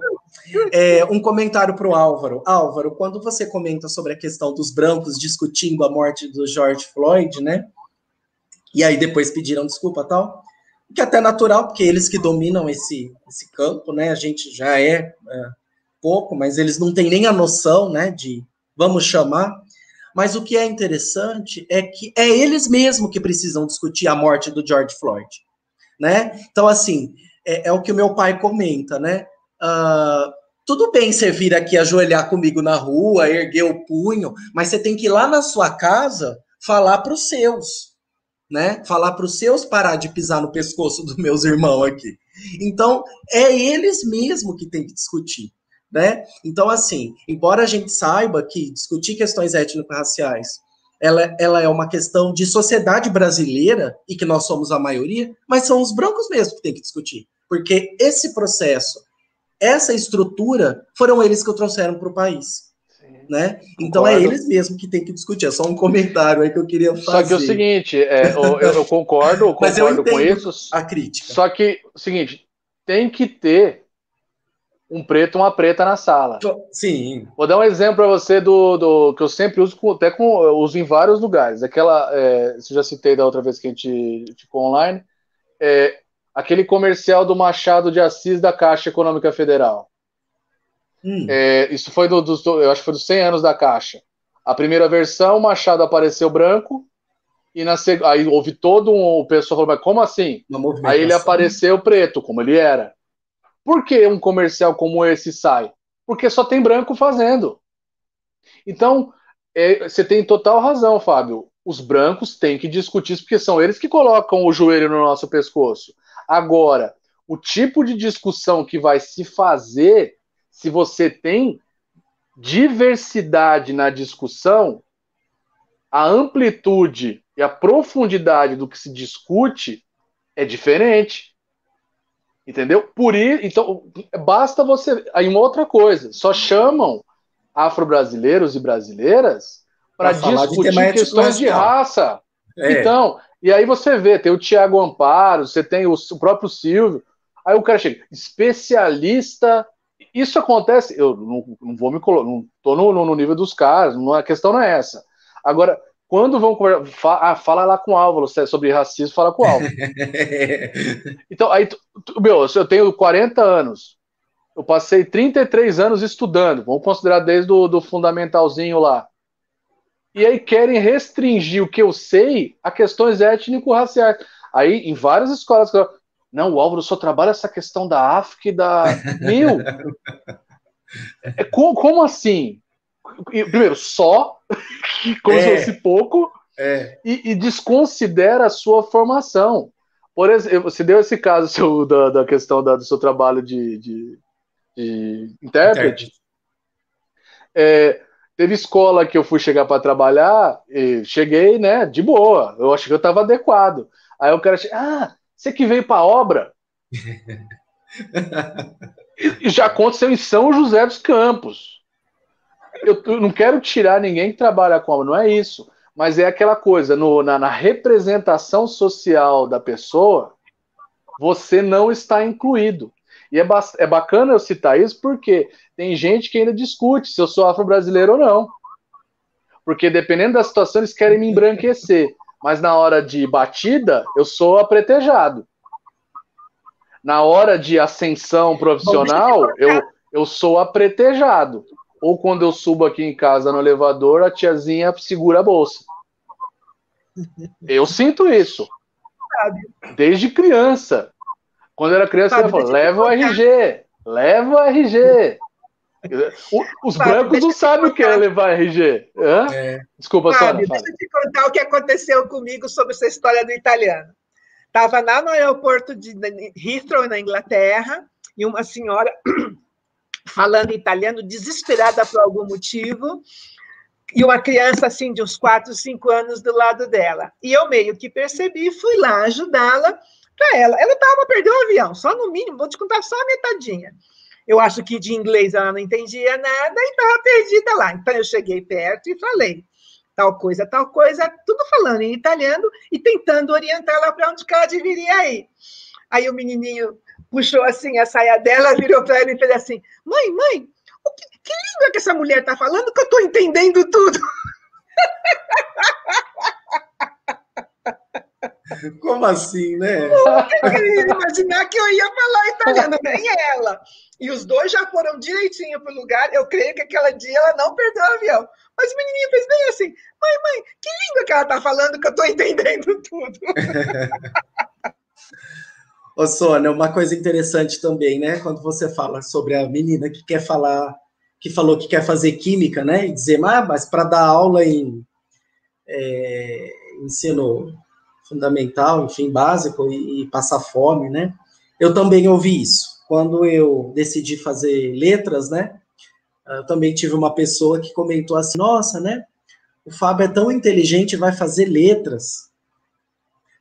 Um comentário para o Álvaro. Álvaro, quando você comenta sobre a questão dos brancos discutindo a morte do George Floyd, né? E aí depois pediram desculpa e tal, que é até natural, porque eles que dominam esse campo, né? A gente já pouco, mas eles não têm nem a noção, né? De vamos chamar. Mas o que é interessante é que é eles mesmos que precisam discutir a morte do George Floyd, né? Então, assim, é o que o meu pai comenta, né? Tudo bem você vir aqui ajoelhar comigo na rua, erguer o punho, mas você tem que ir lá na sua casa falar para os seus, né? Falar para os seus parar de pisar no pescoço dos meus irmãos aqui. Então, é eles mesmos que tem que discutir, né? Então, assim, embora a gente saiba que discutir questões étnico-raciais ela é uma questão de sociedade brasileira, e que nós somos a maioria, mas são os brancos mesmo que tem que discutir. Porque esse processo, essa estrutura, foram eles que o trouxeram para o país. Né? Então é eles mesmos que tem que discutir. É só um comentário aí que eu queria fazer. Só que é o seguinte, eu concordo mas eu com isso. A crítica. Só que o seguinte, tem que ter um preto e uma preta na sala. Sim. Vou dar um exemplo para você do que eu sempre uso, uso em vários lugares. Aquela, você já citei da outra vez que a gente ficou online, aquele comercial do Machado de Assis da Caixa Econômica Federal. Isso foi eu acho que foi dos 100 anos da Caixa. A primeira versão, o Machado apareceu branco, e aí houve todo o pessoal falou, mas como assim? Aí ele apareceu preto, como ele era. Por que um comercial como esse sai? Porque só tem branco fazendo. Então, você tem total razão, Fábio. Os brancos têm que discutir isso, porque são eles que colocam o joelho no nosso pescoço. Agora, o tipo de discussão que vai se fazer, se você tem diversidade na discussão, a amplitude e a profundidade do que se discute é diferente. Entendeu? Então, basta você... Aí uma outra coisa, só chamam afro-brasileiros e brasileiras para discutir questões de raça. Então, e aí você vê, tem o Tiago Amparo, você tem o próprio Silvio, aí o cara chega, especialista... Isso acontece, eu não vou me colocar, não estou no nível dos caras, a questão não é essa. Agora, quando vão conversar, fala lá com o Álvaro, se é sobre racismo, fala com o Álvaro. Então, aí, eu tenho 40 anos, eu passei 33 anos estudando, vamos considerar desde do fundamentalzinho lá. E aí querem restringir o que eu sei a questões étnico-raciais. Aí, em várias escolas, não, o Álvaro só trabalha essa questão da África e da... Como assim? Primeiro, só, como se fosse pouco, e desconsidera a sua formação. Por exemplo, você deu esse caso da questão do seu trabalho de intérprete. Teve escola que eu fui chegar para trabalhar, e cheguei, né, de boa, eu achei que eu estava adequado. Aí o cara chega, você que veio para a obra? E já aconteceu em São José dos Campos. Eu não quero tirar ninguém que trabalha com obra, não é isso. Mas é aquela coisa, na representação social da pessoa, você não está incluído. E é bacana eu citar isso porque tem gente que ainda discute se eu sou afro-brasileiro ou não. Porque dependendo da situação, eles querem me embranquecer. Mas na hora de batida, eu sou apretejado. Na hora de ascensão profissional, eu sou apretejado. Ou quando eu subo aqui em casa no elevador, a tiazinha segura a bolsa. Eu sinto isso. Desde criança. Quando eu era criança, ela falou, leva o RG. Leva o RG. Os brancos não sabem o que é levar RG. Desculpa, Sônia. Deixa eu te contar o que aconteceu comigo sobre essa história do italiano. Estava lá no aeroporto de Heathrow, na Inglaterra, e uma senhora falando italiano, desesperada por algum motivo, e uma criança assim de uns 4, 5 anos do lado dela. E eu meio que percebi, fui lá ajudá-la para ela. Ela estava para perder o avião, só no mínimo, vou te contar só a metadinha. Eu acho que de inglês ela não entendia nada e estava perdida lá. Então eu cheguei perto e falei tal coisa, tudo falando em italiano e tentando orientá-la para onde que ela deveria ir. Aí o menininho puxou assim a saia dela, virou para ela e fez assim, mãe, que língua que essa mulher está falando que eu estou entendendo tudo? Como assim, né? Eu queria imaginar que eu ia falar italiano, nem ela. E os dois já foram direitinho para o lugar. Eu creio que aquele dia ela não perdeu o avião. Mas o menininho fez bem assim, mãe, que língua que ela está falando que eu estou entendendo tudo? Ô, Sônia, uma coisa interessante também, né? Quando você fala sobre a menina que quer falar, que falou que quer fazer química, né? E dizer, mas para dar aula em ensino fundamental, enfim, básico, e passar fome, né? Eu também ouvi isso. Quando eu decidi fazer letras, né? Eu também tive uma pessoa que comentou assim, nossa, né? o Fábio é tão inteligente e vai fazer letras,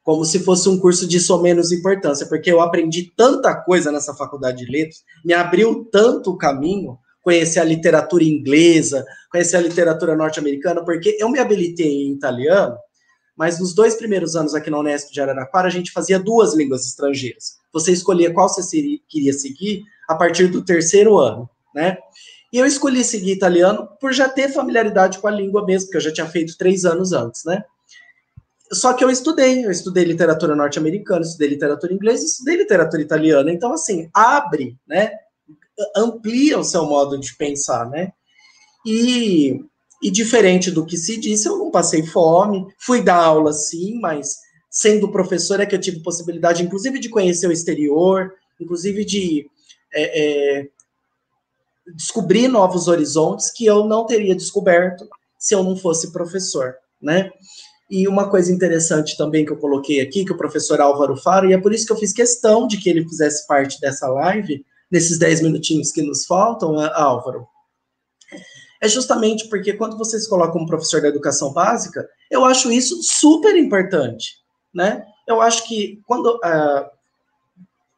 como se fosse um curso de só menos importância, porque eu aprendi tanta coisa nessa faculdade de letras, me abriu tanto o caminho, conhecer a literatura inglesa, conhecer a literatura norte-americana, porque eu me habilitei em italiano, mas nos 2 primeiros anos aqui na Unesp de Araraquara, a gente fazia 2 línguas estrangeiras. Você escolhia qual você queria seguir a partir do 3º ano, né? E eu escolhi seguir italiano por já ter familiaridade com a língua mesmo, porque eu já tinha feito 3 anos antes, né? Só que eu estudei literatura norte-americana, estudei literatura inglesa, estudei literatura italiana. Então, assim, abre, né? Amplia o seu modo de pensar, né? E diferente do que se disse, eu não passei fome, fui dar aula sim, mas sendo professor é que eu tive possibilidade, inclusive, de conhecer o exterior, inclusive de descobrir novos horizontes que eu não teria descoberto se eu não fosse professor, né? E uma coisa interessante também que eu coloquei aqui, que o professor Álvaro fala, e é por isso que eu fiz questão de que ele fizesse parte dessa live, nesses 10 minutinhos que nos faltam, Álvaro, é justamente porque quando você se coloca como professor da educação básica, eu acho isso super importante, né? Eu acho que quando...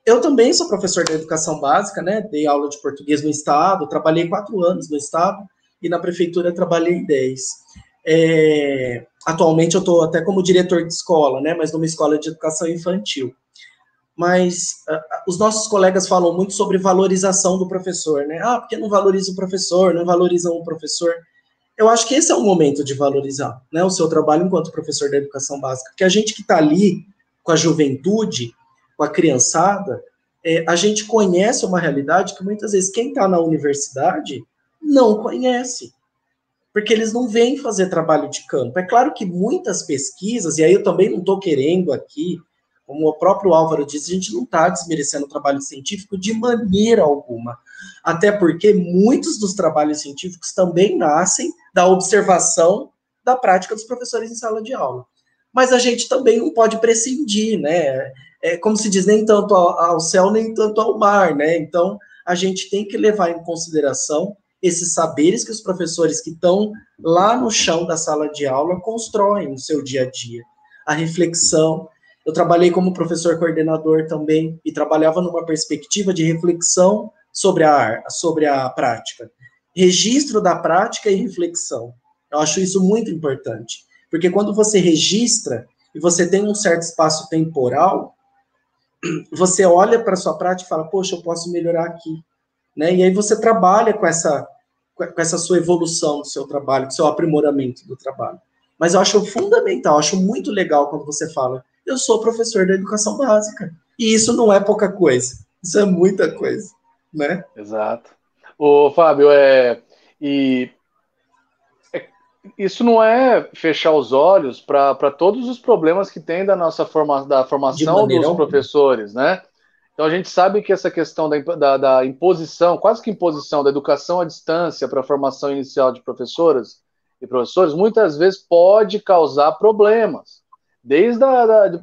eu também sou professor da educação básica, né? Dei aula de português no Estado, trabalhei 4 anos no Estado, e na prefeitura trabalhei 10. Atualmente eu estou até como diretor de escola, né? Mas numa escola de educação infantil. Mas os nossos colegas falam muito sobre valorização do professor, né? Ah, porque não valoriza o professor, não valorizam o professor. Eu acho que esse é o momento de valorizar, né, o seu trabalho enquanto professor da educação básica, porque a gente que está ali com a juventude, com a criançada, a gente conhece uma realidade que muitas vezes quem está na universidade não conhece, porque eles não vêm fazer trabalho de campo. É claro que muitas pesquisas, e aí eu também não estou querendo aqui, como o próprio Álvaro disse, a gente não está desmerecendo o trabalho científico de maneira alguma. Até porque muitos dos trabalhos científicos também nascem da observação da prática dos professores em sala de aula. Mas a gente também não pode prescindir, né? Como se diz, nem tanto ao céu, nem tanto ao mar, né? Então, a gente tem que levar em consideração esses saberes que os professores que estão lá no chão da sala de aula constroem no seu dia a dia. A reflexão. Eu trabalhei como professor coordenador também e trabalhava numa perspectiva de reflexão sobre a prática. Registro da prática e reflexão. Eu acho isso muito importante, porque quando você registra e você tem um certo espaço temporal, você olha para a sua prática e fala, poxa, eu posso melhorar aqui, né? E aí você trabalha com essa sua evolução do seu trabalho, do seu aprimoramento do trabalho. Mas eu acho fundamental, eu acho muito legal quando você fala, eu sou professor da educação básica. E isso não é pouca coisa. Isso é muita coisa, né? Exato. Ô, Fábio, isso não é fechar os olhos para todos os problemas que tem da nossa formação dos professores, né? Então a gente sabe que essa questão da imposição, quase que imposição da educação à distância para a formação inicial de professoras e professores, muitas vezes pode causar problemas. Desde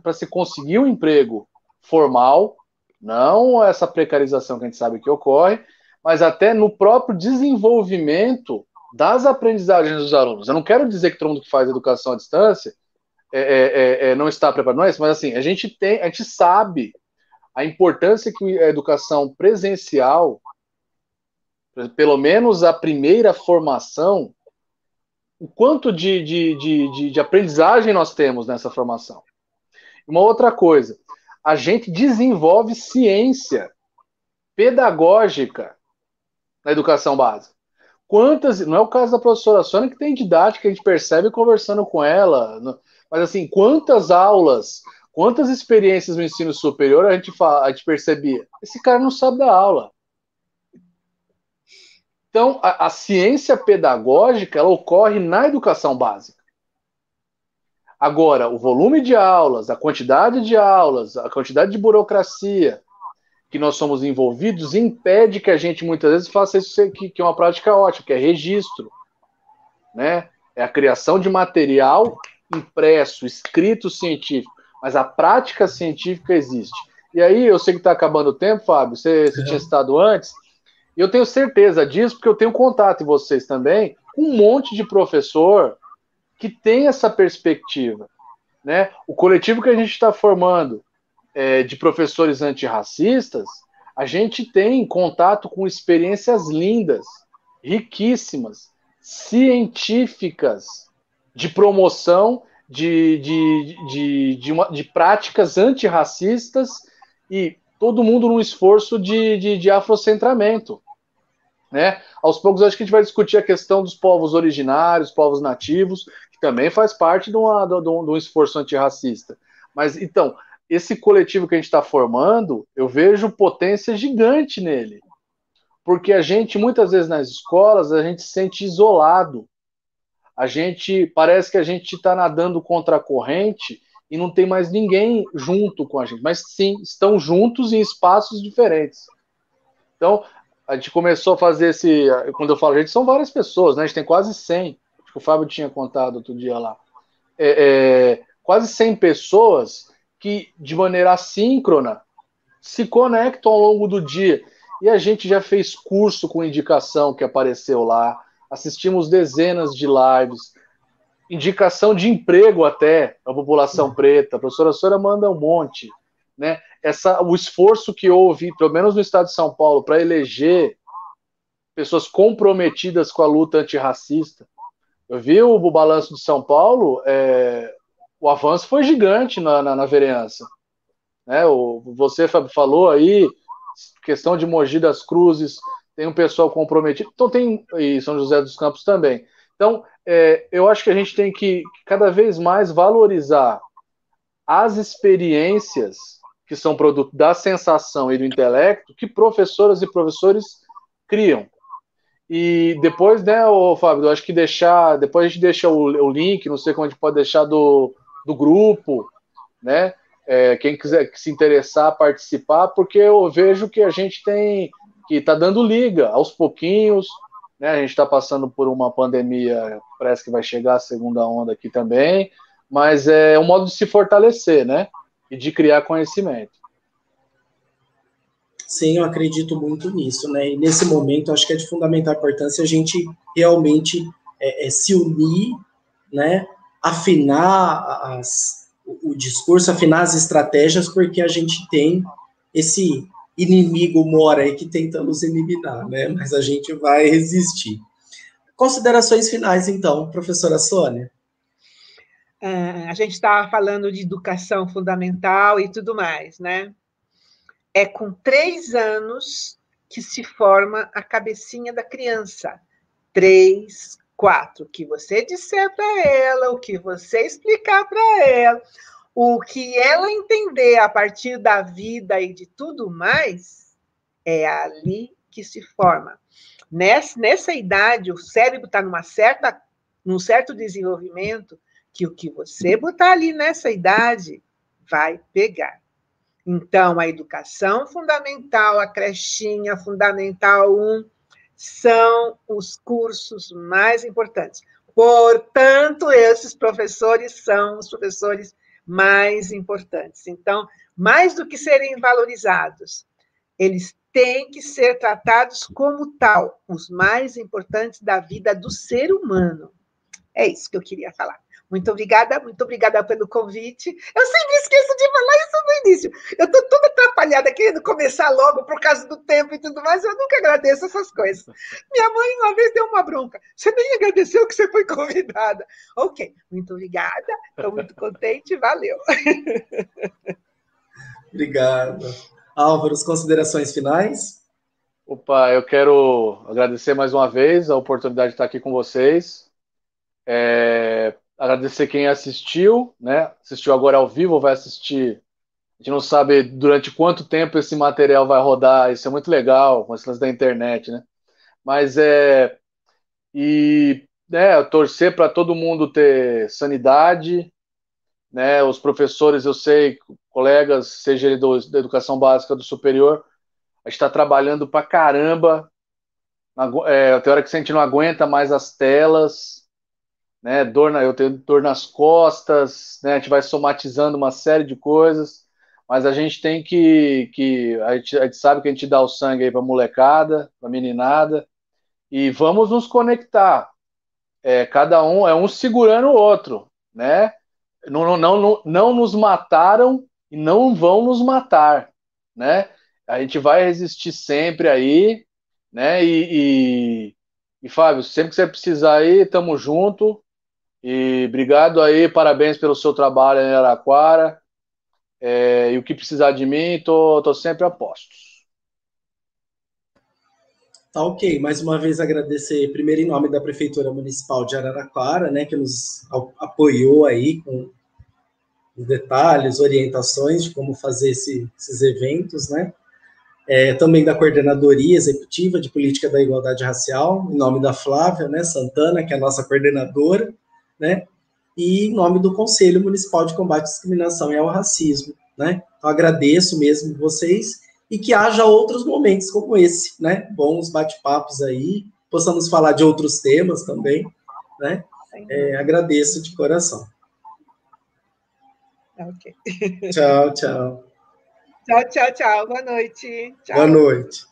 para se conseguir um emprego formal, não essa precarização que a gente sabe que ocorre, mas até no próprio desenvolvimento das aprendizagens dos alunos. Eu não quero dizer que todo mundo que faz educação à distância não está preparado, não é isso, mas assim, a gente sabe a importância que a educação presencial, pelo menos a primeira formação, o quanto de aprendizagem nós temos nessa formação. Uma outra coisa, a gente desenvolve ciência pedagógica na educação básica. Não é o caso da professora Sônia, que tem didática, a gente percebe conversando com ela, mas assim, quantas aulas, quantas experiências no ensino superior a gente percebia? Esse cara não sabe dar aula. Então, a ciência pedagógica, ela ocorre na educação básica. Agora, o volume de aulas, a quantidade de aulas, a quantidade de burocracia que nós somos envolvidos impede que a gente, muitas vezes, faça isso que é uma prática ótima, que é registro, né? É a criação de material impresso, escrito científico, mas a prática científica existe. E aí, eu sei que está acabando o tempo, Fábio, você tinha citado antes, e eu tenho certeza disso, porque eu tenho contato em vocês também, com um monte de professor que tem essa perspectiva, né? O coletivo que a gente está formando de professores antirracistas, a gente tem contato com experiências lindas, riquíssimas, científicas, de promoção de práticas antirracistas e todo mundo num esforço de afrocentramento, né? Aos poucos, acho que a gente vai discutir a questão dos povos originários, povos nativos, que também faz parte de um esforço antirracista. Mas, então, esse coletivo que a gente está formando, eu vejo potência gigante nele. Porque a gente, muitas vezes nas escolas, a gente se sente isolado. Parece que a gente está nadando contra a corrente e não tem mais ninguém junto com a gente. Mas sim, estão juntos em espaços diferentes. Então, a gente começou a fazer quando eu falo gente, são várias pessoas, né? A gente tem quase 100. Acho que o Fábio tinha contado outro dia lá. Quase 100 pessoas que, de maneira assíncrona, se conectam ao longo do dia. E a gente já fez curso com indicação que apareceu lá, assistimos dezenas de lives, indicação de emprego até para a população preta. A professora Sora manda um monte, né? O esforço que houve, pelo menos no estado de São Paulo, para eleger pessoas comprometidas com a luta antirracista. Eu vi o balanço de São Paulo, o avanço foi gigante na vereança. Né? Você, Fábio, falou aí, questão de Mogi das Cruzes, tem um pessoal comprometido, então e São José dos Campos também. Então, eu acho que a gente tem que cada vez mais valorizar as experiências que são produto da sensação e do intelecto que professoras e professores criam. E depois, né, Fábio, eu acho que depois a gente deixa o link, não sei como a gente pode deixar do grupo, né? Quem quiser se interessar, participar, porque eu vejo que a gente que está dando liga aos pouquinhos, né? A gente está passando por uma pandemia, parece que vai chegar a segunda onda aqui também, mas é um modo de se fortalecer, né? E de criar conhecimento. Sim, eu acredito muito nisso, né? E nesse momento, acho que é de fundamental importância a gente realmente se unir, né? Afinar o discurso, afinar as estratégias, porque a gente tem esse inimigo mora aí que tenta nos eliminar, né? Mas a gente vai resistir. Considerações finais, então, professora Sônia. A gente estava falando de educação fundamental e tudo mais, né? É com 3 anos que se forma a cabecinha da criança. 3, 4. O que você disser para ela, o que você explicar para ela, o que ela entender a partir da vida e de tudo mais, é ali que se forma. Nessa idade, o cérebro está num certo desenvolvimento que o que você botar ali nessa idade vai pegar. Então, a educação fundamental, a crechinha fundamental 1, são os cursos mais importantes. Portanto, esses professores são os professores mais importantes. Então, mais do que serem valorizados, eles têm que ser tratados como tal, os mais importantes da vida do ser humano. É isso que eu queria falar. Muito obrigada pelo convite. Eu sempre esqueço de falar isso no início. Eu estou toda atrapalhada, querendo começar logo por causa do tempo e tudo mais. Eu nunca agradeço essas coisas. Minha mãe uma vez deu uma bronca. Você nem agradeceu que você foi convidada. Ok, muito obrigada. Estou muito contente. Valeu. Obrigado. Álvaro, as considerações finais? Opa, eu quero agradecer mais uma vez a oportunidade de estar aqui com vocês. Agradecer quem assistiu, né? Assistiu agora ao vivo, vai assistir. A gente não sabe durante quanto tempo esse material vai rodar. Isso é muito legal, com as coisas da internet, né? Mas torcer para todo mundo ter sanidade, né? Os professores, eu sei, colegas, seja ele da educação básica, do superior, a gente está trabalhando para caramba. Tem hora que a gente não aguenta mais as telas. Né, eu tenho dor nas costas, né, a gente vai somatizando uma série de coisas, mas a gente tem a gente sabe que a gente dá o sangue aí para molecada, para meninada, e vamos nos conectar, cada um é um segurando o outro, né? Não nos mataram e não vão nos matar, né? A gente vai resistir sempre aí, né? E Fábio, sempre que você precisar aí, tamo junto. E obrigado aí, parabéns pelo seu trabalho em Araraquara. E o que precisar de mim, tô sempre a postos. Tá ok. Mais uma vez agradecer, primeiro em nome da Prefeitura Municipal de Araraquara, né, que nos apoiou aí com os detalhes, orientações de como fazer esses eventos, né? Também da Coordenadoria Executiva de Política da Igualdade Racial, em nome da Flávia, né, Santana, que é a nossa coordenadora, né? E em nome do Conselho Municipal de Combate à Discriminação e ao Racismo, né? Então, agradeço mesmo vocês e que haja outros momentos como esse, né? Bons bate-papos aí, possamos falar de outros temas também, né? Agradeço de coração. Ok. Tchau, tchau. Tchau, tchau, tchau. Boa noite. Tchau. Boa noite.